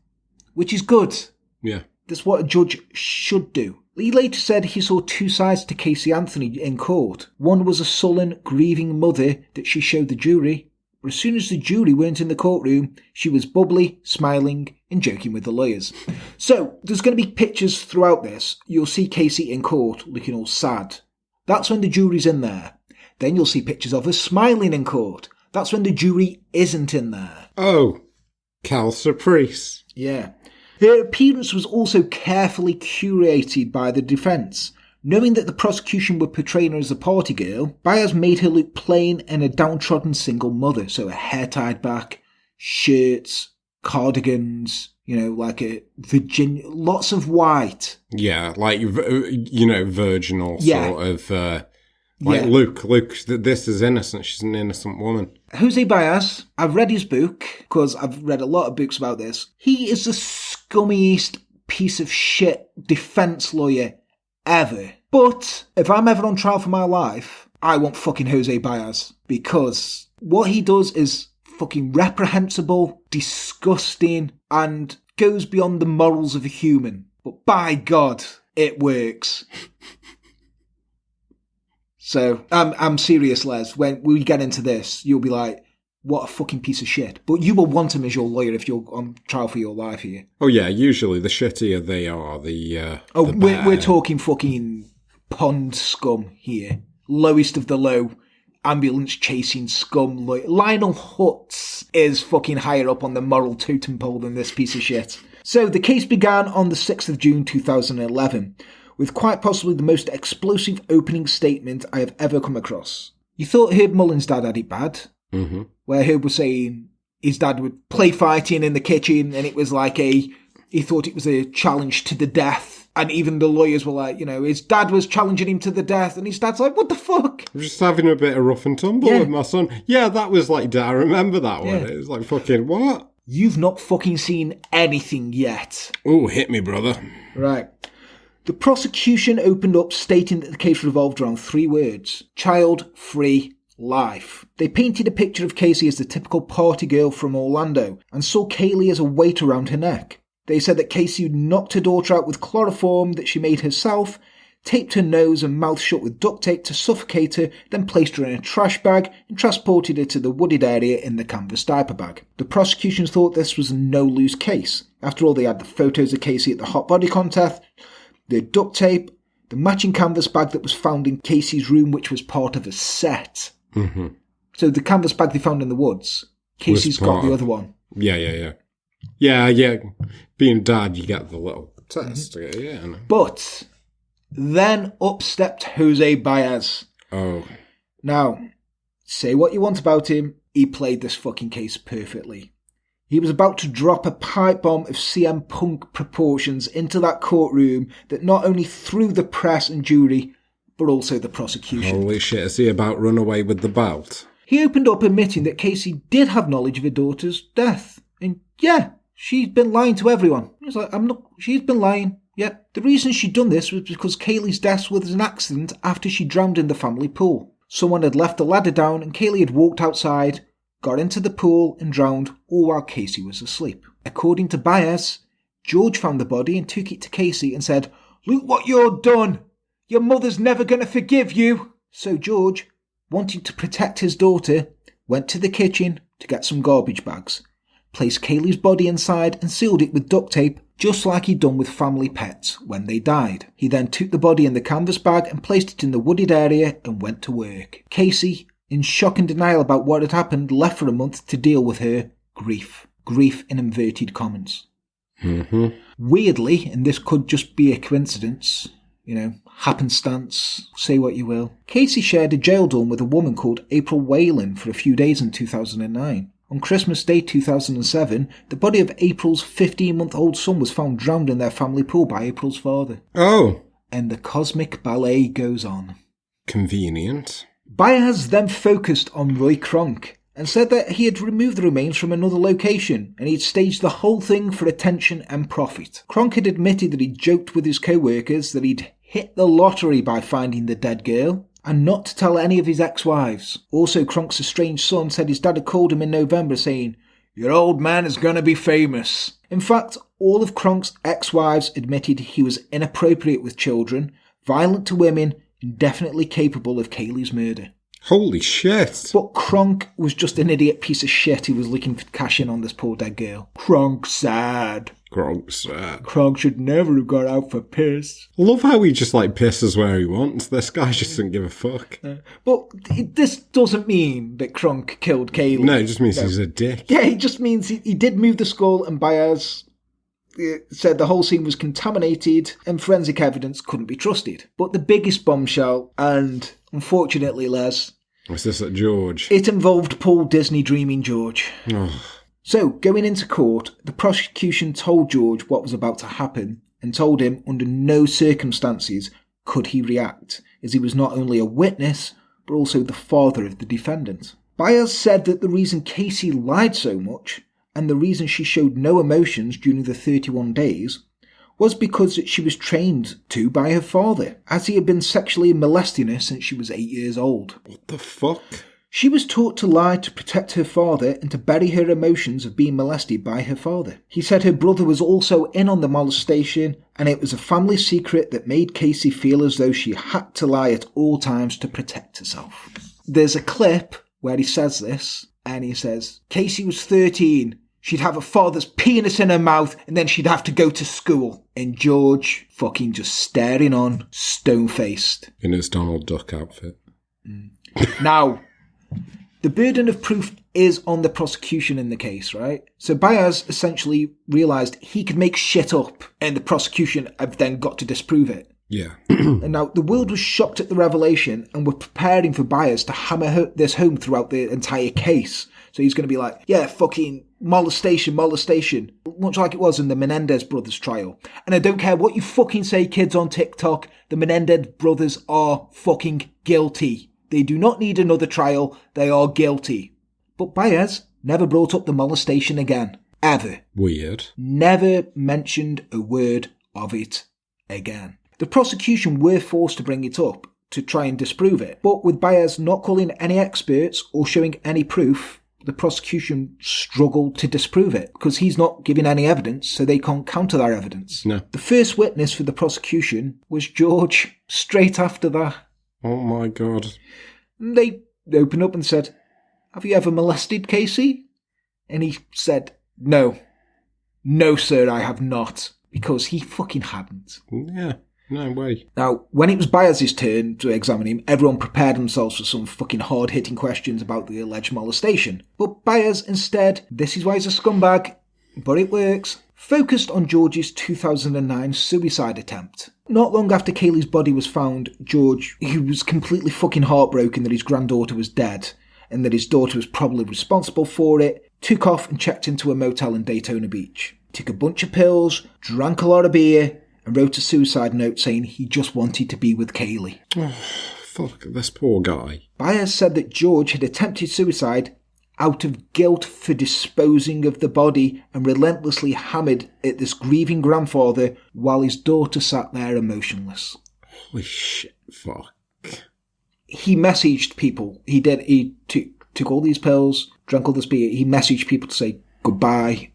S1: Which is good.
S2: Yeah.
S1: That's what a judge should do. He later said he saw 2 sides to Caylee Anthony in court. One was a sullen, grieving mother that she showed the jury, but as soon as the jury weren't in the courtroom, she was bubbly, smiling, and joking with the lawyers. So, there's going to be pictures throughout this. You'll see Caylee in court looking all sad. That's when the jury's in there. Then you'll see pictures of her smiling in court. That's when the jury isn't in there.
S2: Oh, Cal Surprise.
S1: Yeah. Her appearance was also carefully curated by the defence. Knowing that the prosecution were portraying her as a party girl, Baez made her look plain and a downtrodden single mother. So her hair tied back, shirts, cardigans, like a Virginia, lots of white.
S2: Yeah, like, virginal sort of, Luke, this is innocent. She's an innocent woman.
S1: Jose Baez, I've read his book, because I've read a lot of books about this. He is the scummiest piece of shit defence lawyer ever. But if I'm ever on trial for my life, I want fucking Jose Baez, because what he does is fucking reprehensible, disgusting, and goes beyond the morals of a human. But by God, it works. So, I'm serious, Les. When we get into this, you'll be like, what a fucking piece of shit. But you will want him as your lawyer if you're on trial for your life here.
S2: Oh yeah, usually the shittier they are, the
S1: we're talking fucking pond scum here. Lowest of the low. Ambulance chasing scum. Lionel Hutz is fucking higher up on the moral totem pole than this piece of shit. So the case began on the 6th of June 2011, with quite possibly the most explosive opening statement I have ever come across. You thought Herb Mullen's dad had it bad, where Herb was saying his dad would play fighting in the kitchen, and it was like he thought it was a challenge to the death. And even the lawyers were like, his dad was challenging him to the death, and his dad's like, what the fuck?
S2: I'm just having a bit of rough and tumble with my son. Yeah, that was like, I remember that one. It was like, fucking, what?
S1: You've not fucking seen anything yet.
S2: Oh, hit me, brother.
S1: Right. The prosecution opened up stating that the case revolved around 3 words: child, free, life. They painted a picture of Casey as the typical party girl from Orlando and saw Caylee as a weight around her neck. They said that Casey knocked her daughter out with chloroform that she made herself, taped her nose and mouth shut with duct tape to suffocate her, then placed her in a trash bag and transported her to the wooded area in the canvas diaper bag. The prosecution thought this was a no-lose case. After all, they had the photos of Casey at the hot body contest, the duct tape, the matching canvas bag that was found in Casey's room, which was part of a set.
S2: Mm-hmm.
S1: So the canvas bag they found in the woods, Casey's got the other one.
S2: Yeah. Being dad, you get the little test. Mm-hmm. Yeah. I know.
S1: But then up stepped Jose Baez.
S2: Oh.
S1: Now, say what you want about him, he played this fucking case perfectly. He was about to drop a pipe bomb of CM Punk proportions into that courtroom that not only threw the press and jury, but also the prosecution.
S2: Holy shit, is he about run away with the belt?
S1: He opened up admitting that Casey did have knowledge of her daughter's death. And yeah, she's been lying to everyone. He was like, she's been lying. Yeah. The reason she'd done this was because Caylee's death was an accident after she drowned in the family pool. Someone had left the ladder down and Caylee had walked outside, got into the pool and drowned, all while Casey was asleep. According to Baez, George found the body and took it to Casey and said, "Look what you've done! Your mother's never going to forgive you!" So George, wanting to protect his daughter, went to the kitchen to get some garbage bags, placed Caylee's body inside and sealed it with duct tape, just like he'd done with family pets when they died. He then took the body in the canvas bag and placed it in the wooded area and went to work. Casey, in shock and denial about what had happened, left for a month to deal with her grief. Grief in inverted commas.
S2: Mm-hmm.
S1: Weirdly, and this could just be a coincidence, happenstance, say what you will, Casey shared a jail dorm with a woman called April Whalen for a few days in 2009. On Christmas Day 2007, the body of April's 15-month-old son was found drowned in their family pool by April's father.
S2: Oh.
S1: And the cosmic ballet goes on.
S2: Convenient.
S1: Baez then focused on Roy Kronk and said that he had removed the remains from another location and he'd staged the whole thing for attention and profit. Kronk had admitted that he'd joked with his co-workers that he'd hit the lottery by finding the dead girl and not to tell any of his ex-wives. Also, Kronk's estranged son said his dad had called him in November saying, "Your old man is going to be famous." In fact, all of Kronk's ex-wives admitted he was inappropriate with children, violent to women, and definitely capable of Caylee's murder.
S2: Holy shit.
S1: But Kronk was just an idiot piece of shit who was looking to cash in on this poor dead girl. Kronk's sad. Kronk should never have got out for piss.
S2: I love how he just pisses where he wants. This guy just doesn't give a fuck.
S1: But this doesn't mean that Kronk killed Caylee.
S2: No, it just means he's a dick.
S1: Yeah, it just means he did move the skull, and Baez said the whole scene was contaminated and forensic evidence couldn't be trusted. But the biggest bombshell, and unfortunately, Les,
S2: was this at George?
S1: It involved Paul Disney dreaming George.
S2: Oh.
S1: So, going into court, the prosecution told George what was about to happen and told him under no circumstances could he react, as he was not only a witness, but also the father of the defendant. Baez said that the reason Casey lied so much, and the reason she showed no emotions during the 31 days, was because she was trained to by her father, as he had been sexually molesting her since she was 8 years old.
S2: What the fuck?
S1: She was taught to lie to protect her father and to bury her emotions of being molested by her father. He said her brother was also in on the molestation, and it was a family secret that made Casey feel as though she had to lie at all times to protect herself. There's a clip where he says this, and he says, "Casey was 13. She'd have her father's penis in her mouth, and then she'd have to go to school." And George fucking just staring on, stone-faced.
S2: In his Donald Duck outfit.
S1: Now, the burden of proof is on the prosecution in the case, right? So Baez essentially realised he could make shit up, and the prosecution have then got to disprove it.
S2: Yeah.
S1: And now the world was shocked at the revelation and were preparing for Baez to hammer this home throughout the entire case. So he's going to be like, yeah, fucking molestation, much like it was in the Menendez brothers trial. And I don't care what you fucking say, kids on TikTok, the Menendez brothers are fucking guilty. They do not need another trial, they are guilty. But Baez never brought up the molestation again. Ever.
S2: Weird.
S1: Never mentioned a word of it again. The prosecution were forced to bring it up, to try and disprove it. But with Byers not calling any experts or showing any proof, the prosecution struggled to disprove it because he's not giving any evidence, so they can't counter that evidence.
S2: No.
S1: The first witness for the prosecution was George straight after that.
S2: Oh my God.
S1: And they opened up and said, "Have you ever molested Casey?" And he said, "No. No, sir, I have not." Because he fucking hadn't.
S2: Yeah, no way.
S1: Now, when it was Byers' turn to examine him, everyone prepared themselves for some fucking hard-hitting questions about the alleged molestation. But Byers instead, this is why he's a scumbag, but it works, focused on George's 2009 suicide attempt. Not long after Caylee's body was found, George, who was completely fucking heartbroken that his granddaughter was dead and that his daughter was probably responsible for it, took off and checked into a motel in Daytona Beach. Took a bunch of pills, drank a lot of beer, and wrote a suicide note saying he just wanted to be with Caylee.
S2: Oh, fuck, this poor guy.
S1: Byers said that George had attempted suicide out of guilt for disposing of the body and relentlessly hammered at this grieving grandfather while his daughter sat there emotionless.
S2: Holy shit, fuck.
S1: He messaged people. He took all these pills, drank all this beer. He messaged people to say goodbye,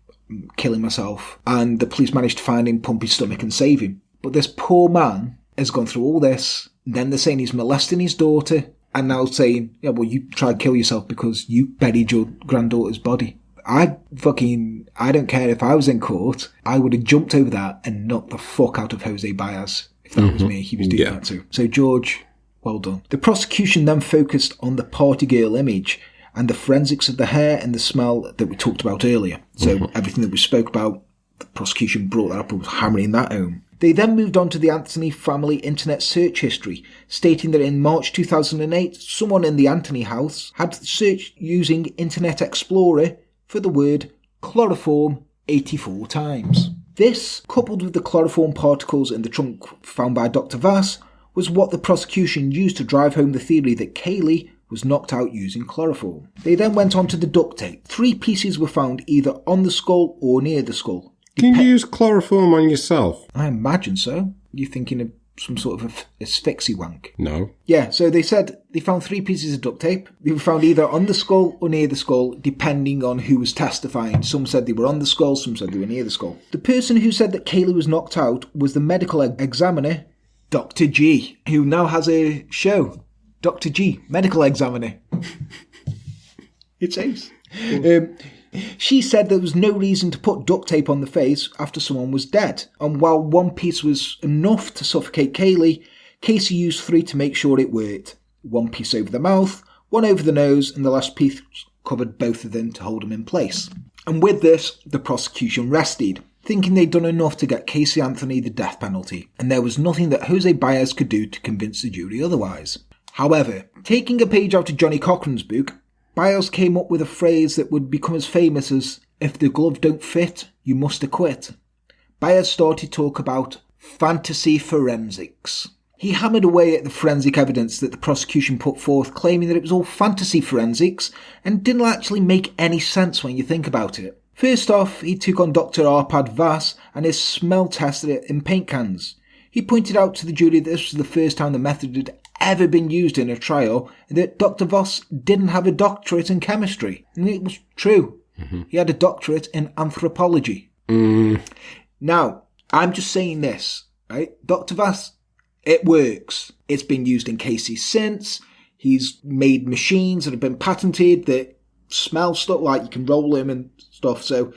S1: killing myself, and the police managed to find him, pump his stomach and save him. But this poor man has gone through all this, then they're saying he's molesting his daughter, and now saying, yeah, well, you tried to kill yourself because you buried your granddaughter's body. I don't care if I was in court, I would have jumped over that and knocked the fuck out of Jose Byers. If that was me, he was doing that too. So George, well done. The prosecution then focused on the party girl image and the forensics of the hair and the smell that we talked about earlier. So everything that we spoke about, the prosecution brought that up and was hammering that home. They then moved on to the Anthony family internet search history, stating that in March 2008, someone in the Anthony house had searched using Internet Explorer for the word chloroform 84 times. This, coupled with the chloroform particles in the trunk found by Dr. Vass, was what the prosecution used to drive home the theory that Caylee was knocked out using chloroform. They then went on to the duct tape. 3 pieces were found either on the skull or near the skull.
S2: Can you use chloroform on yourself?
S1: I imagine so. You're thinking of some sort of asphyxie wank.
S2: No.
S1: Yeah, so they said they found 3 pieces of duct tape. They were found either on the skull or near the skull, depending on who was testifying. Some said they were on the skull, some said they were near the skull. The person who said that Caylee was knocked out was the medical examiner, Dr. G, who now has a show. Dr. G, medical examiner. It says. She said there was no reason to put duct tape on the face after someone was dead. And while 1 piece was enough to suffocate Caylee, Casey used 3 to make sure it worked. 1 piece over the mouth, 1 over the nose, and the last piece covered both of them to hold them in place. And with this, the prosecution rested, thinking they'd done enough to get Casey Anthony the death penalty, and there was nothing that Jose Byers could do to convince the jury otherwise. However, taking a page out of Johnny Cochran's book, Byers came up with a phrase that would become as famous as, "If the glove don't fit, you must acquit." Byers started to talk about fantasy forensics. He hammered away at the forensic evidence that the prosecution put forth, claiming that it was all fantasy forensics and didn't actually make any sense when you think about it. First off, he took on Dr. Arpad Vass and his smell test in paint cans. He pointed out to the jury that this was the first time the method had ever been used in a trial, and that Dr. Voss didn't have a doctorate in chemistry. And it was true. He had a doctorate in anthropology. Now, I'm just saying this, right? Dr. Voss, it works. It's been used in cases since. He's made machines that have been patented that smell stuff, like you can roll them and stuff. So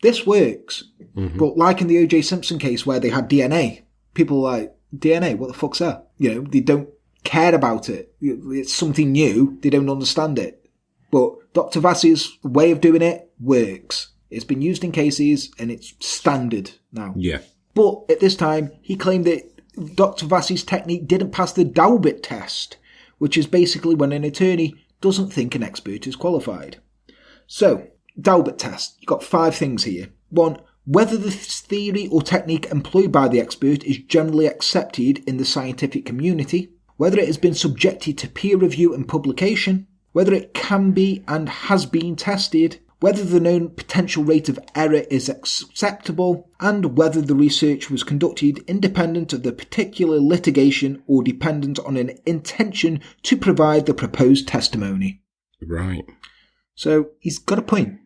S1: this works. But like in the O.J. Simpson case where they had DNA, people are like, DNA, what the fuck's that? You know, they don't care about it. It's something new. They don't understand it. But Dr. Vass's way of doing it works. It's been used in cases and it's standard now. Yeah. But at this time, he claimed that Dr. Vass's technique didn't pass the Daubert test, which is basically when an attorney doesn't think an expert is qualified. So, Daubert test. You've got 5 things here. 1. Whether the theory or technique employed by the expert is generally accepted in the scientific community, whether it has been subjected to peer review and publication, whether it can be and has been tested, whether the known potential rate of error is acceptable, and whether the research was conducted independent of the particular litigation or dependent on an intention to provide the proposed testimony.
S2: Right.
S1: So he's got a point.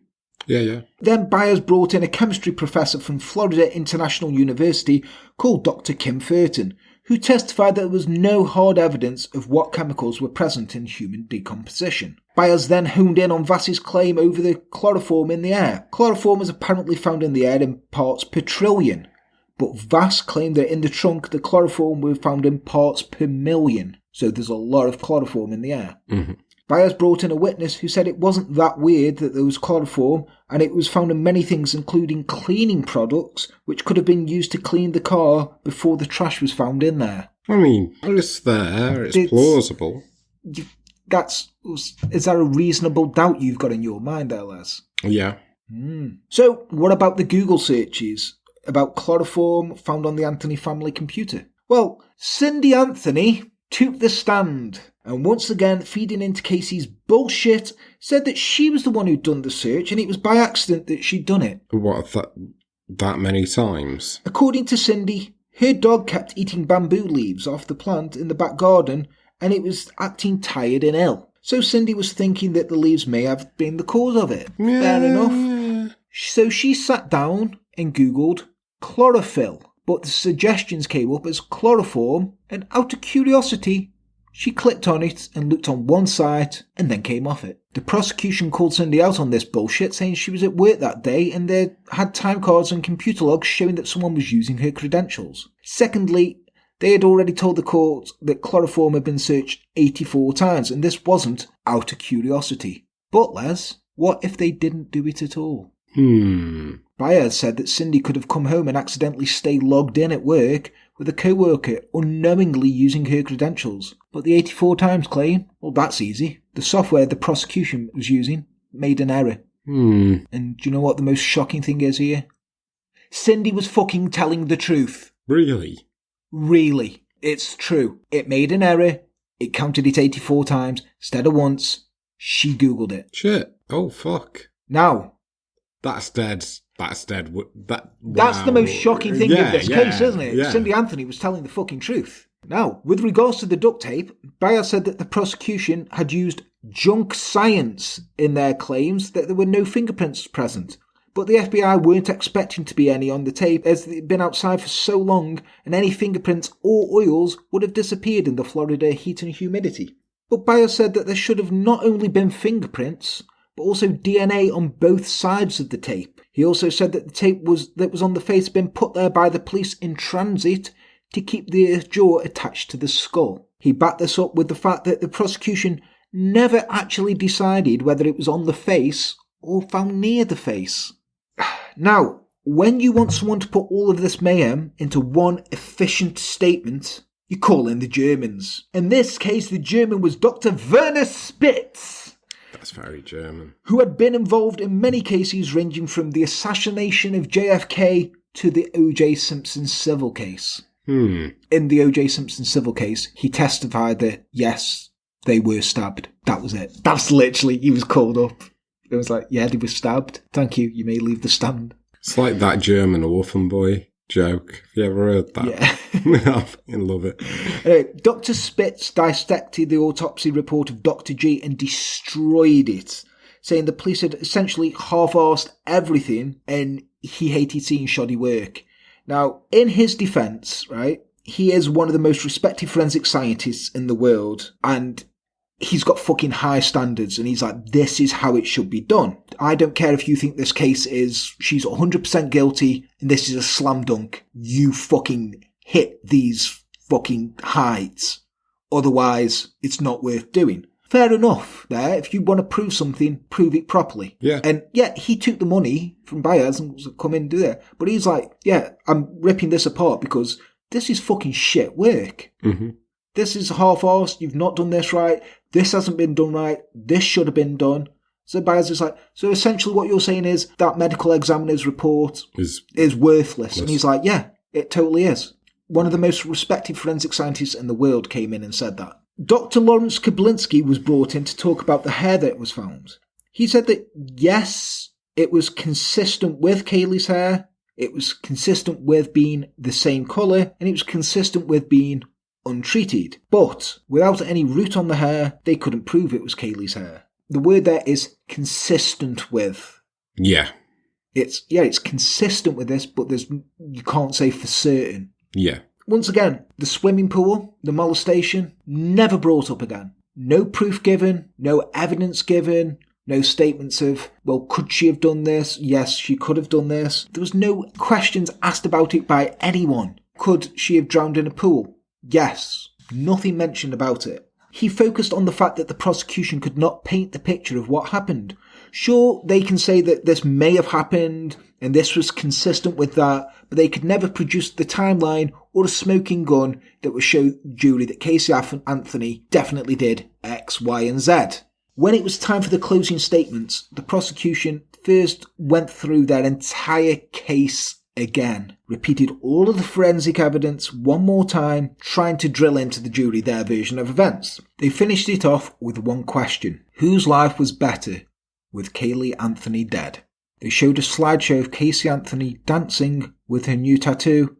S2: Yeah.
S1: Then Byers brought in a chemistry professor from Florida International University called Dr. Kim Furton, who testified that there was no hard evidence of what chemicals were present in human decomposition. Byers then honed in on Vass's claim over the chloroform in the air. Chloroform is apparently found in the air in parts per trillion, but Vass claimed that in the trunk the chloroform were found in parts per million, so there's a lot of chloroform in the air.
S2: Mm-hmm.
S1: Byers brought in a witness who said it wasn't that weird that there was chloroform, and it was found in many things including cleaning products, which could have been used to clean the car before the trash was found in there.
S2: I mean, it's there, it's plausible.
S1: Is that a reasonable doubt you've got in your mind there, Les?
S2: Yeah.
S1: So, what about the Google searches about chloroform found on the Anthony family computer? Well, Cindy Anthony took the stand, and once again, feeding into Casey's bullshit, said that she was the one who'd done the search, and it was by accident that she'd done it.
S2: What, that many times?
S1: According to Cindy, her dog kept eating bamboo leaves off the plant in the back garden, and it was acting tired and ill. So Cindy was thinking that the leaves may have been the cause of it.
S2: Yeah.
S1: Fair enough. So she sat down and Googled chlorophyll, but the suggestions came up as chloroform, and out of curiosity, she clicked on it and looked on one site and then came off it. The prosecution called Cindy out on this bullshit, saying she was at work that day and they had time cards and computer logs showing that someone was using her credentials. Secondly, they had already told the court that chloroform had been searched 84 times, and this wasn't out of curiosity. But, Les, what if they didn't do it at all? Byers said that Cindy could have come home and accidentally stayed logged in at work with a co-worker unknowingly using her credentials. But the 84 times claim, well, that's easy. The software the prosecution was using made an error. And do you know what the most shocking thing is here? Cindy was fucking telling the truth.
S2: Really?
S1: Really. It's true. It made an error. It counted it 84 times instead of once. She Googled it.
S2: Shit. Oh, fuck.
S1: Now,
S2: That's dead. That's
S1: the most shocking thing of this case, isn't it?
S2: Yeah.
S1: Cindy Anthony was telling the fucking truth. Now, with regards to the duct tape, Byers said that the prosecution had used junk science in their claims that there were no fingerprints present. But the FBI weren't expecting to be any on the tape as it had been outside for so long and any fingerprints or oils would have disappeared in the Florida heat and humidity. But Byers said that there should have not only been fingerprints, but also DNA on both sides of the tape. He also said that the tape that was on the face had been put there by the police in transit to keep the jaw attached to the skull. He backed this up with the fact that the prosecution never actually decided whether it was on the face or found near the face. Now, when you want someone to put all of this mayhem into one efficient statement, you call in the Germans. In this case, the German was Dr. Werner Spitz.
S2: That's very German.
S1: Who had been involved in many cases ranging from the assassination of JFK to the O.J. Simpson civil case. In the O.J. Simpson civil case, he testified that, yes, they were stabbed. That was it. That's literally, he was called up. It was like, yeah, they were stabbed. Thank you, you may leave the stand.
S2: It's like that German orphan boy joke. Have you ever heard that?
S1: Yeah.
S2: I fucking love it.
S1: Dr. Spitz dissected the autopsy report of Dr. G and destroyed it, saying the police had essentially half-arsed everything and he hated seeing shoddy work. Now, in his defence, right, he is one of the most respected forensic scientists in the world, and he's got fucking high standards, and he's like, this is how it should be done. I don't care if you think this case is, she's 100% guilty, and this is a slam dunk. You fucking hit these fucking heights. Otherwise, it's not worth doing. Fair enough there. If you want to prove something, prove it properly.
S2: Yeah.
S1: And yeah, he took the money from Byers and come in and do that. But he's like, yeah, I'm ripping this apart because this is fucking shit work.
S2: Mm-hmm.
S1: This is half-arsed. You've not done this right. This hasn't been done right. This should have been done. So Byers is like, so essentially what you're saying is that medical examiner's report is worthless. And he's like, yeah, it totally is. One of the most respected forensic scientists in the world came in and said that. Dr. Lawrence Kablinski was brought in to talk about the hair that was found. He said that, yes, it was consistent with Caylee's hair, it was consistent with being the same colour, and it was consistent with being untreated. But without any root on the hair, they couldn't prove it was Caylee's hair. The word there is consistent with.
S2: Yeah.
S1: It's consistent with this, but you can't say for certain.
S2: Yeah.
S1: Once again, the swimming pool, the molestation, never brought up again. No proof given, no evidence given, no statements of, well, could she have done this? Yes, she could have done this. There was no questions asked about it by anyone. Could she have drowned in a pool? Yes. Nothing mentioned about it. He focused on the fact that the prosecution could not paint the picture of what happened. Sure, they can say that this may have happened and this was consistent with that, but they could never produce the timeline or a smoking gun that would show the jury that Casey Anthony definitely did X, Y, and Z. When it was time for the closing statements, the prosecution first went through their entire case again, repeated all of the forensic evidence one more time, trying to drill into the jury their version of events. They finished it off with one question. Whose life was better with Caylee Anthony dead? They showed a slideshow of Casey Anthony dancing with her new tattoo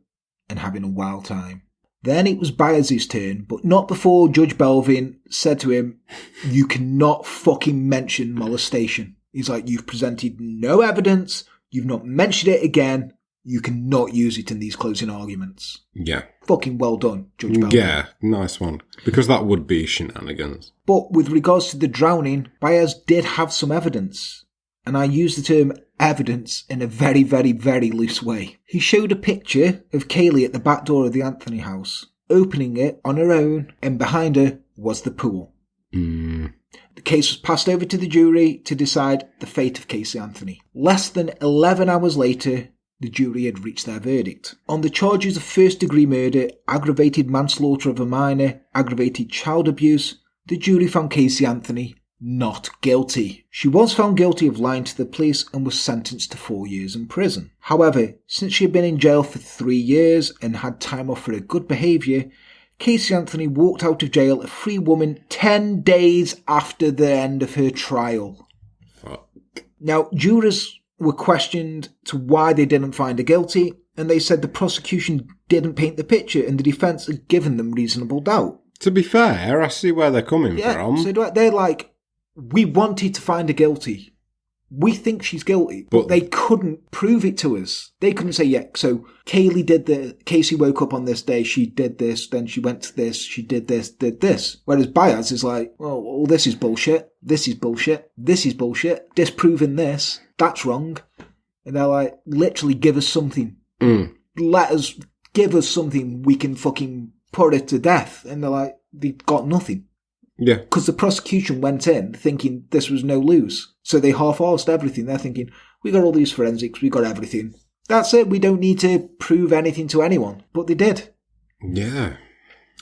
S1: and having a wild time. Then it was Byers' turn, but not before Judge Belvin said to him, you cannot fucking mention molestation. He's like, you've presented no evidence, you've not mentioned it again, you cannot use it in these closing arguments.
S2: Yeah.
S1: Fucking well done, Judge Belvin.
S2: Yeah, nice one. Because that would be shenanigans.
S1: But with regards to the drowning, Byers did have some evidence. And I use the term evidence in a very, very, very loose way. He showed a picture of Caylee at the back door of the Anthony house, opening it on her own, and behind her was the pool. The case was passed over to the jury to decide the fate of Casey Anthony. Less than 11 hours later, the jury had reached their verdict. On the charges of first-degree murder, aggravated manslaughter of a minor, aggravated child abuse, the jury found Casey Anthony not guilty. She was found guilty of lying to the police and was sentenced to 4 years in prison. However, since she had been in jail for 3 years and had time off for her good behaviour, Casey Anthony walked out of jail a free woman 10 days after the end of her trial.
S2: Fuck.
S1: Now, jurors were questioned to why they didn't find her guilty, and they said the prosecution didn't paint the picture and the defence had given them reasonable doubt.
S2: To be fair, I see where they're coming
S1: Yeah,
S2: from.
S1: so they're like, we wanted to find her guilty. We think she's guilty, but they couldn't prove it to us. They couldn't say, yeah, so Casey woke up on this day, she did this, then she went to this, she did this. Whereas Byers is like, well, this is bullshit, this is bullshit, this is bullshit, disproving this, that's wrong. And they're like, literally give us something. Give us something, we can fucking put it to death. And they're like, they've got nothing.
S2: Yeah.
S1: Because the prosecution went in thinking this was no lose. So they half-arsed everything. They're thinking, we got all these forensics, we got everything. That's it, we don't need to prove anything to anyone. But they did.
S2: Yeah.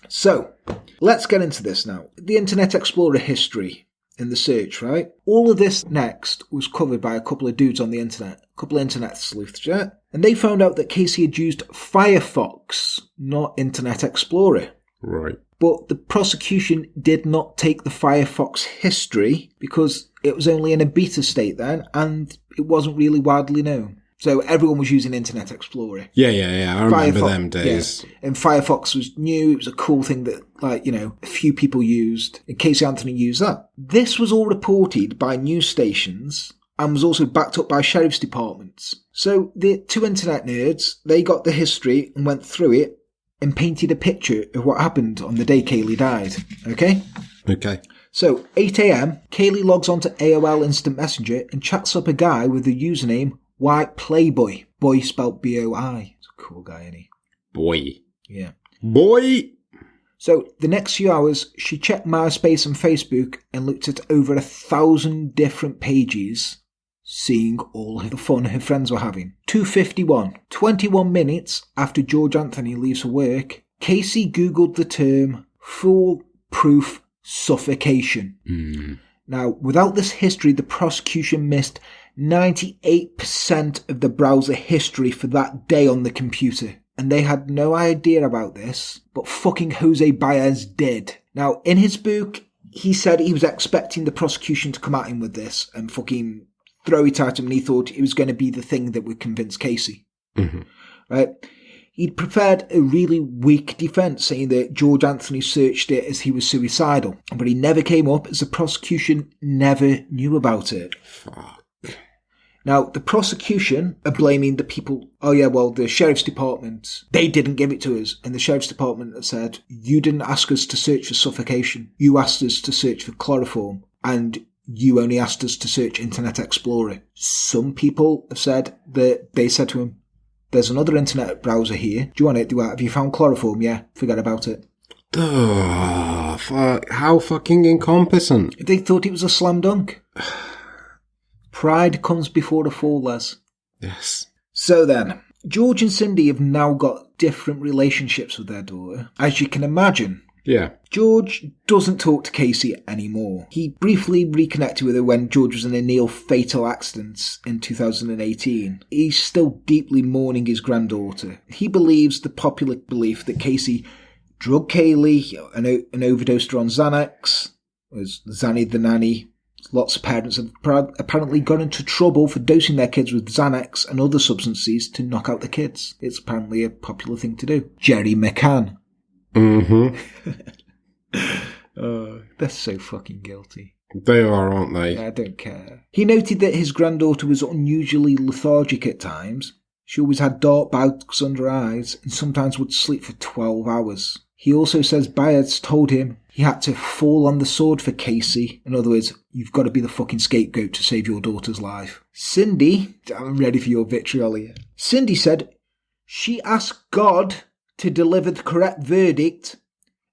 S1: So, let's get into this now. The Internet Explorer history in the search, right? All of this next was covered by a couple of dudes on the internet. A couple of internet sleuths, yeah? And they found out that Casey had used Firefox, not Internet Explorer.
S2: Right.
S1: But the prosecution did not take the Firefox history because it was only in a beta state then and it wasn't really widely known. So everyone was using Internet Explorer.
S2: Yeah. I remember them days.
S1: Yeah. And Firefox was new. It was a cool thing that, a few people used. And Casey Anthony used that. This was all reported by news stations and was also backed up by sheriff's departments. So the two internet nerds, they got the history and went through it and painted a picture of what happened on the day Caylee died. Okay?
S2: Okay.
S1: So, 8 a.m, Caylee logs onto AOL Instant Messenger and chats up a guy with the username White Playboy. Boy spelled B-O-I. He's a cool guy, isn't he?
S2: Boy.
S1: Yeah.
S2: Boy!
S1: So, the next few hours, she checked MySpace and Facebook and looked at over 1,000 different pages, seeing all the fun her friends were having. 2:51, 21 minutes after George Anthony leaves for work, Casey Googled the term foolproof suffocation. Now, without this history, the prosecution missed 98% of the browser history for that day on the computer. And they had no idea about this, but fucking Jose Baez did. Now, in his book, he said he was expecting the prosecution to come at him with this and fucking throw it at him, and he thought it was going to be the thing that would convince Casey.
S2: Mm-hmm.
S1: Right? He'd prepared a really weak defence, saying that George Anthony searched it as he was suicidal, but he never came up as the prosecution never knew about it.
S2: Fuck.
S1: Now, the prosecution are blaming the people. Oh yeah, well, the Sheriff's Department, they didn't give it to us. And the Sheriff's Department said, you didn't ask us to search for suffocation. You asked us to search for chloroform. And you only asked us to search Internet Explorer. Some people have said that they said to him, there's another internet browser here. Do you want it? Have you found chloroform? Yeah, forget about it.
S2: Ugh, fuck. How fucking incompetent.
S1: They thought it was a slam dunk. Pride comes before the fall, Les.
S2: Yes.
S1: So then, George and Cindy have now got different relationships with their daughter. As you can imagine,
S2: Yeah.
S1: George doesn't talk to Casey anymore. He briefly reconnected with her when George was in a near-fatal accident in 2018. He's still deeply mourning his granddaughter. He believes the popular belief that Casey drugged Caylee and overdosed her on Xanax, was Zanny the nanny. Lots of parents have apparently got into trouble for dosing their kids with Xanax and other substances to knock out the kids. It's apparently a popular thing to do. Jerry McCann.
S2: Mm-hmm.
S1: They're so fucking guilty.
S2: They are, aren't they?
S1: I don't care. He noted that his granddaughter was unusually lethargic at times. She always had dark bags under her eyes and sometimes would sleep for 12 hours. He also says Byers told him he had to fall on the sword for Casey. In other words, you've got to be the fucking scapegoat to save your daughter's life. Cindy, I'm ready for your vitriol here. Cindy said she asked God to deliver the correct verdict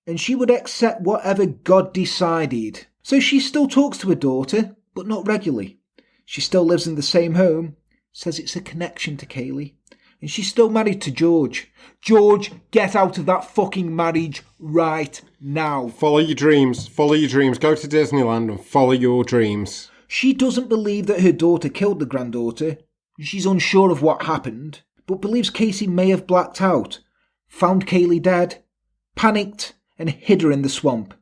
S1: and she would accept whatever God decided. So she still talks to her daughter, but not regularly. She still lives in the same home, says it's a connection to Caylee. And she's still married to George. George, get out of that fucking marriage right now.
S2: Follow your dreams. Follow your dreams. Go to Disneyland and follow your dreams.
S1: She doesn't believe that her daughter killed the granddaughter. She's unsure of what happened, but believes Casey may have blacked out, found Caylee dead, panicked, and hid her in the swamp.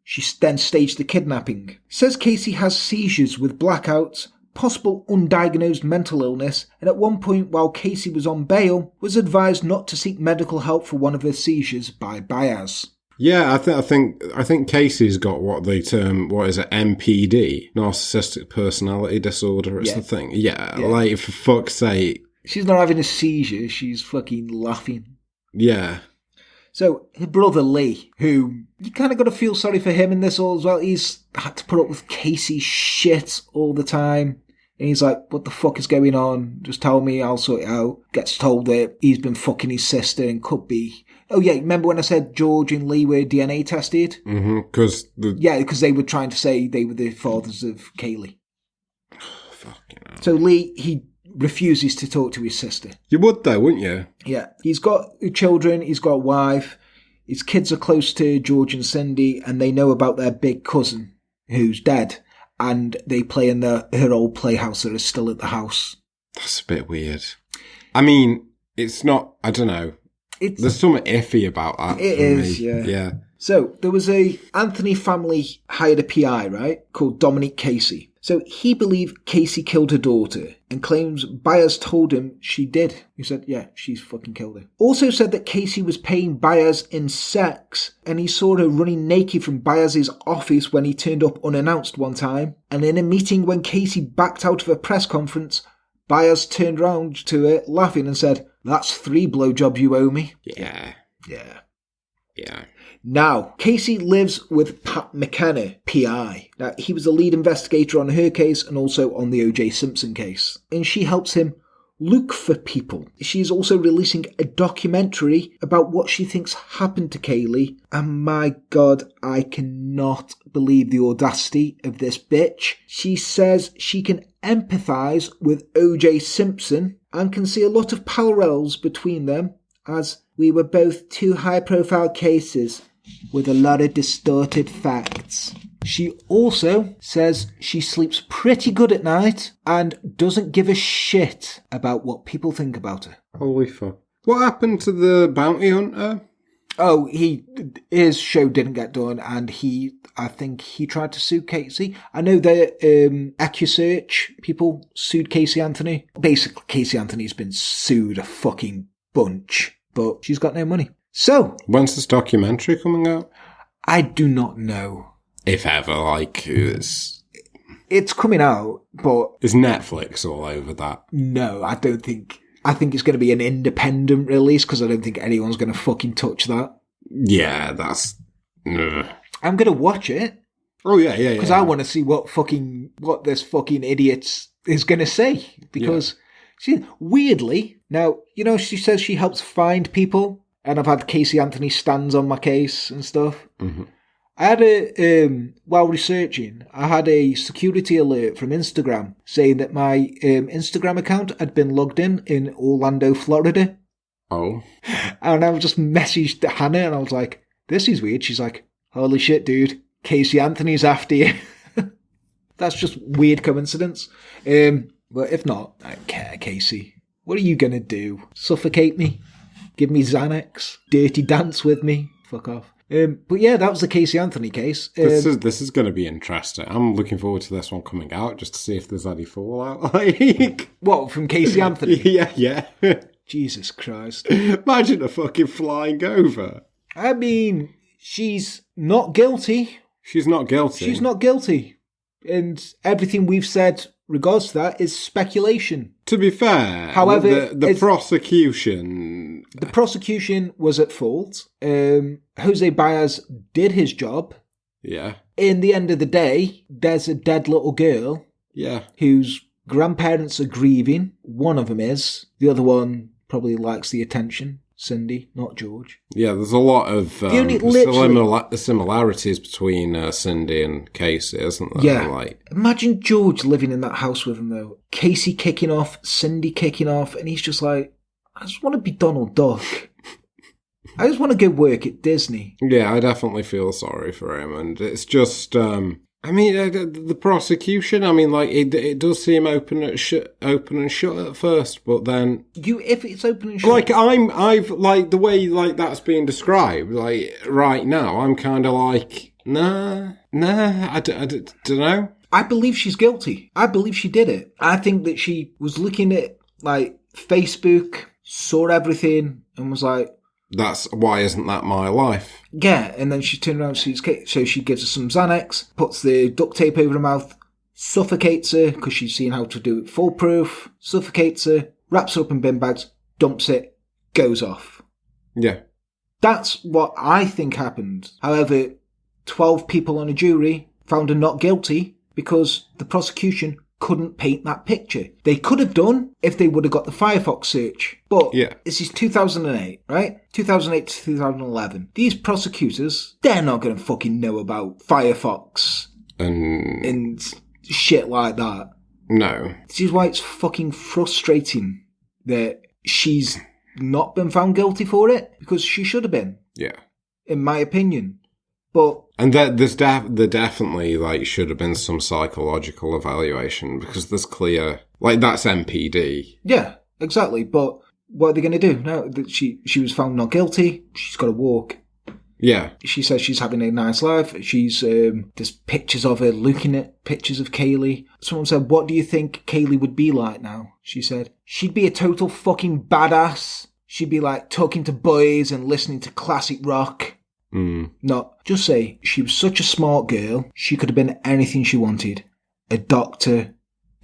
S1: She then staged the kidnapping. Says Casey has seizures with blackouts, possible undiagnosed mental illness, and at one point while Casey was on bail, was advised not to seek medical help for one of her seizures by Byers.
S2: Yeah, I think Casey's got what they term, what is it, NPD, narcissistic personality disorder. It's the thing. Yeah, like for fuck's sake.
S1: She's not having a seizure. She's fucking laughing.
S2: Yeah.
S1: So her brother Lee, who you kind of got to feel sorry for him in this all as well. He's had to put up with Casey's shit all the time. And he's like, what the fuck is going on? Just tell me, I'll sort it out. Gets told that he's been fucking his sister and could be... Oh yeah, remember when I said George and Lee were DNA tested?
S2: Mm-hmm, because...
S1: Yeah, because they were trying to say they were the fathers of Caylee.
S2: Fucking hell.
S1: So Lee, he refuses to talk to his sister.
S2: You would though, wouldn't you?
S1: Yeah. He's got children, he's got a wife, his kids are close to George and Cindy, and they know about their big cousin, who's dead. And they play in her old playhouse that is still at the house.
S2: That's a bit weird. I mean, it's not, I don't know. There's something iffy about that.
S1: It is, yeah.
S2: Yeah.
S1: So, there was a Anthony family hired a PI, right, called Dominic Casey. So, he believed Casey killed her daughter and claims Byers told him she did. He said, yeah, she's fucking killed her. Also said that Casey was paying Byers in sex and he saw her running naked from Byers' office when he turned up unannounced one time. And in a meeting when Casey backed out of a press conference, Byers turned round to her laughing and said, that's 3 blowjobs you owe me.
S2: Yeah.
S1: Yeah.
S2: Yeah.
S1: Now, Casey lives with Pat McKenna, PI. Now, he was the lead investigator on her case and also on the O.J. Simpson case. And she helps him look for people. She's also releasing a documentary about what she thinks happened to Caylee. And my God, I cannot believe the audacity of this bitch. She says she can empathise with O.J. Simpson and can see a lot of parallels between them, as we were both 2 high-profile cases with a lot of distorted facts. She also says she sleeps pretty good at night and doesn't give a shit about what people think about her.
S2: Holy fuck. What happened to the bounty hunter?
S1: Oh, his show didn't get done, and I think he tried to sue Casey. I know that EcuSearch people sued Casey Anthony. Basically, Casey Anthony's been sued a fucking bunch, but she's got no money. So,
S2: when's this documentary coming out?
S1: I do not know.
S2: If ever, like, it's
S1: coming out, but
S2: is Netflix all over that?
S1: No, I don't think. I think it's going to be an independent release because I don't think anyone's going to fucking touch that.
S2: Yeah, that's. Ugh.
S1: I'm going to watch it.
S2: Oh yeah.
S1: Because I want to see what this fucking idiot is going to say. Because weirdly, now she says she helps find people, and I've had Casey Anthony stands on my case and stuff.
S2: Mm-hmm.
S1: I had while researching, I had a security alert from Instagram saying that my Instagram account had been logged in Orlando, Florida.
S2: Oh.
S1: And I just messaged Hannah and I was like, this is weird. She's like, holy shit, dude, Casey Anthony's after you. That's just weird coincidence. But if not, I don't care, Casey. What are you going to do? Suffocate me? Give me Xanax? Dirty dance with me? Fuck off. But yeah, that was the Casey Anthony case.
S2: This is going to be interesting. I'm looking forward to this one coming out just to see if there's any fallout. Like,
S1: what, from Casey Anthony?
S2: Yeah.
S1: Jesus Christ!
S2: Imagine her fucking flying over.
S1: I mean, she's not guilty.
S2: She's not guilty.
S1: She's not guilty, and everything we've said regards to that is speculation.
S2: To be fair,
S1: however,
S2: the prosecution...
S1: The prosecution was at fault. Jose Baez did his job.
S2: Yeah.
S1: In the end of the day, there's a dead little girl.
S2: Yeah.
S1: Whose grandparents are grieving. One of them is. The other one probably likes the attention. Cindy, not George.
S2: Yeah, there's a lot of similarities between Cindy and Casey, isn't there?
S1: Yeah.
S2: Like,
S1: imagine George living in that house with him, though. Casey kicking off, Cindy kicking off, and he's just like, I just want to be Donald Duck. I just want to go work at Disney.
S2: Yeah, I definitely feel sorry for him, and it's just... I mean, the prosecution, I mean, like, it does seem open and shut at first, but then...
S1: If it's open and shut...
S2: Like, I've like, the way, like, that's being described, like, right now, I'm kind of like, nah, I don't know.
S1: I believe she's guilty. I believe she did it. I think that she was looking at, like, Facebook, saw everything, and was like...
S2: Why isn't that my life?
S1: Yeah, and then she turned around and sees Kate, so she gives her some Xanax, puts the duct tape over her mouth, suffocates her, because she's seen how to do it foolproof, suffocates her, wraps her up in bin bags, dumps it, goes off.
S2: Yeah.
S1: That's what I think happened. However, 12 people on a jury found her not guilty because the prosecution couldn't paint that picture. They could have done if they would have got the Firefox search. But This is 2008, right? 2008 to 2011. These prosecutors, they're not going to fucking know about Firefox and shit like that.
S2: No.
S1: This is why it's fucking frustrating that she's not been found guilty for it, because she should have been.
S2: Yeah.
S1: In my opinion. But...
S2: And there definitely, like, should have been some psychological evaluation, because there's clear... Like, that's MPD.
S1: Yeah, exactly. But what are they going to do now that she was found not guilty? She's got to walk.
S2: Yeah.
S1: She says she's having a nice life. She's... there's pictures of her looking at pictures of Caylee. Someone said, what do you think Caylee would be like now? She said, she'd be a total fucking badass. She'd be, like, talking to boys and listening to classic rock. No, just say she was such a smart girl, she could have been anything she wanted. A doctor,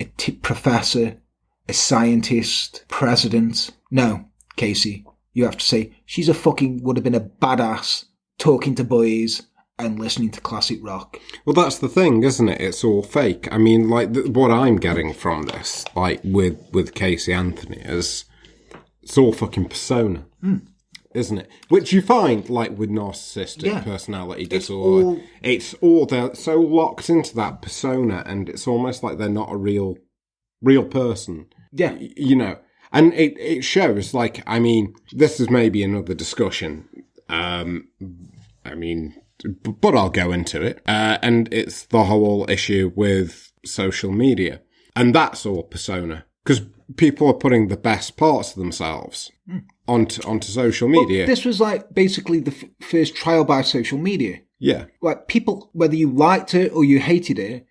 S1: a professor, a scientist, president. No, Casey, you have to say she's would have been a badass talking to boys and listening to classic rock.
S2: Well, that's the thing, isn't it? It's all fake. I mean, like, what I'm getting from this, like, with Casey Anthony is it's all fucking persona. Isn't it? Which you find, like, with narcissistic personality disorder. They're so locked into that persona, and it's almost like they're not a real person.
S1: Yeah.
S2: You know, and it shows, like, I mean, this is maybe another discussion. I mean, but I'll go into it. And it's the whole issue with social media. And that's all persona. Because people are putting the best parts of themselves onto social media.
S1: Well, this was like basically the first trial by social media.
S2: Yeah.
S1: Like people, whether you liked her or you hated her,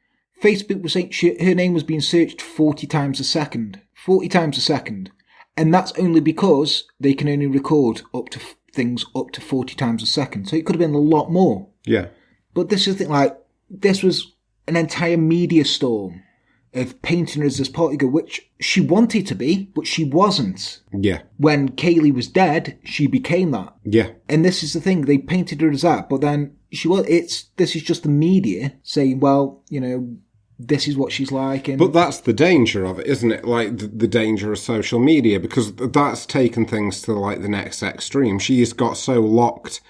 S1: Facebook was saying her name was being searched 40 times a second. 40 times a second. And that's only because they can only record up to things up to 40 times a second. So it could have been a lot more.
S2: Yeah.
S1: But this is the thing, like, this was an entire media storm of painting her as this party girl, which she wanted to be, but she wasn't.
S2: Yeah.
S1: When Caylee was dead, she became that.
S2: Yeah.
S1: And this is the thing, they painted her as that, but then this is just the media saying, well, you know, this is what she's like. And
S2: But that's the danger of it, isn't it? Like, the danger of social media, because that's taken things to, like, the next extreme. She's got so locked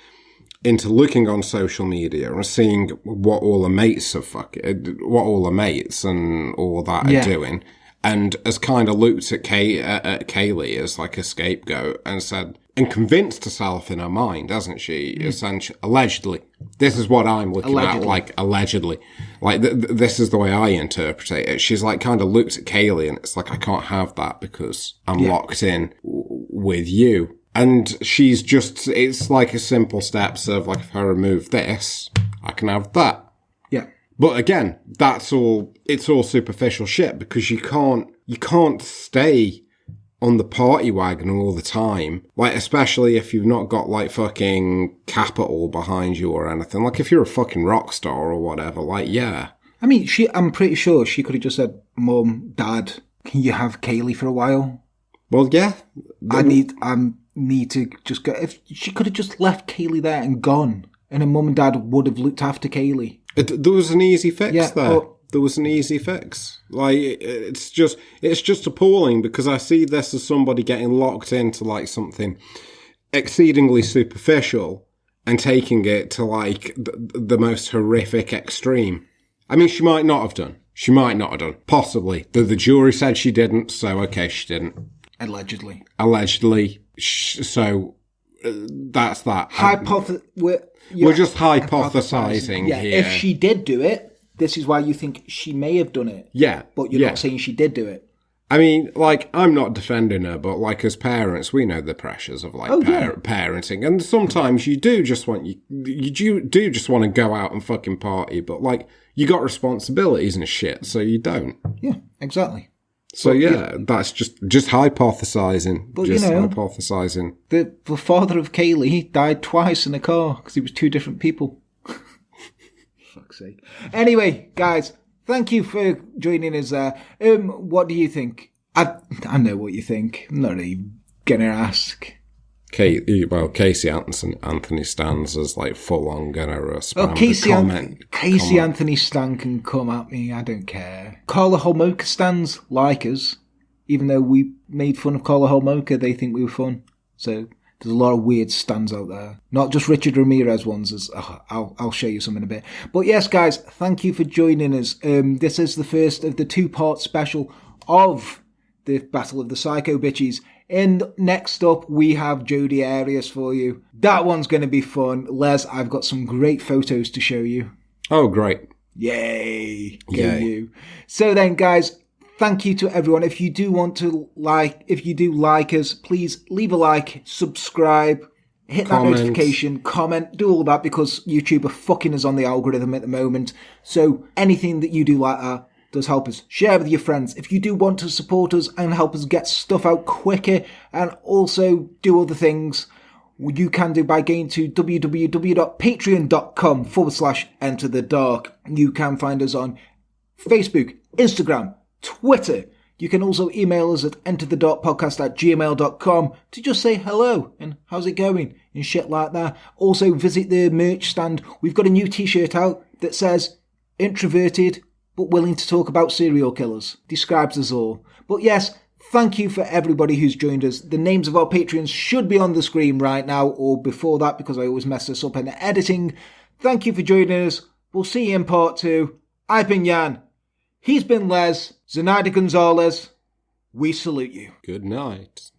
S2: into looking on social media and seeing what all the mates what all the mates and all that are doing, and has kind of looked at Caylee as like a scapegoat and said, and convinced herself in her mind, hasn't she? Essentially, allegedly, this is what I'm looking at. Like allegedly, like this is the way I interpret it. She's like kind of looked at Caylee and it's like, I can't have that because I'm locked in with you. And she's just, it's like a simple steps of like, if I remove this, I can have that.
S1: yeah.
S2: But again, it's all superficial shit because you can't stay on the party wagon all the time. Like, especially if you've not got like fucking capital behind you or anything. Like if you're a fucking rock star or whatever, like, yeah.
S1: I mean, I'm pretty sure she could have just said, Mum, Dad, can you have Caylee for a while?
S2: Well, yeah.
S1: I need to just go. If she could have just left Caylee there and gone, and her mum and dad would have looked after Caylee.
S2: There was an easy fix there.
S1: But
S2: there was an easy fix. Like, it's just appalling because I see this as somebody getting locked into like something exceedingly superficial and taking it to like the most horrific extreme. I mean, she might not have done. Possibly. The jury said she didn't, so okay, she didn't.
S1: Allegedly.
S2: So that's that.
S1: We're
S2: just hypothesizing
S1: here.
S2: If
S1: she did do it, this is why you think she may have done it.
S2: Yeah.
S1: But you're not saying she did do it.
S2: I mean, like, I'm not defending her, but like as parents, we know the pressures of like parenting, and sometimes you do just want to go out and fucking party, but like you got responsibilities and shit, so you don't.
S1: Yeah, exactly.
S2: So that's just hypothesizing.
S1: But
S2: just
S1: hypothesizing. The father of Caylee died twice in a car because he was two different people. Fuck's sake. Anyway, guys, thank you for joining us there. What do you think? I know what you think. I'm not really gonna ask.
S2: Casey Anthony stands as like full on gonna spam
S1: Casey Anthony Stan can come at me. I don't care. Carla Holmoka stands like us, even though we made fun of Carla Holmoka. They think we were fun. So there's a lot of weird stands out there. Not just Richard Ramirez ones. I'll show you some in a bit. But yes, guys, thank you for joining us. This is the first of the 2-part special of the Battle of the Psycho Bitches. And next up, we have Jodie Arias for you. That one's going to be fun. Les, I've got some great photos to show you.
S2: Oh, great.
S1: Yay. Go you. So then, guys, thank you to everyone. If you do like us, please leave a like, subscribe, hit that notification, comment, do all that because YouTube are fucking us on the algorithm at the moment. So anything that you do like that does help us. Share with your friends. If you do want to support us and help us get stuff out quicker and also do other things, you can do by going to www.patreon.com/enterthedark. You can find us on Facebook, Instagram, Twitter. You can also email us at enterthedarkpodcast@gmail.com to just say hello and how's it going and shit like that. Also visit the merch stand. We've got a new t-shirt out that says introverted but willing to talk about serial killers. Describes us all. But yes, thank you for everybody who's joined us. The names of our Patreons should be on the screen right now or before that because I always mess this up in the editing. Thank you for joining us. We'll see you in part 2. I've been Jan. He's been Les. Zenaida Gonzalez. We salute you.
S2: Good night.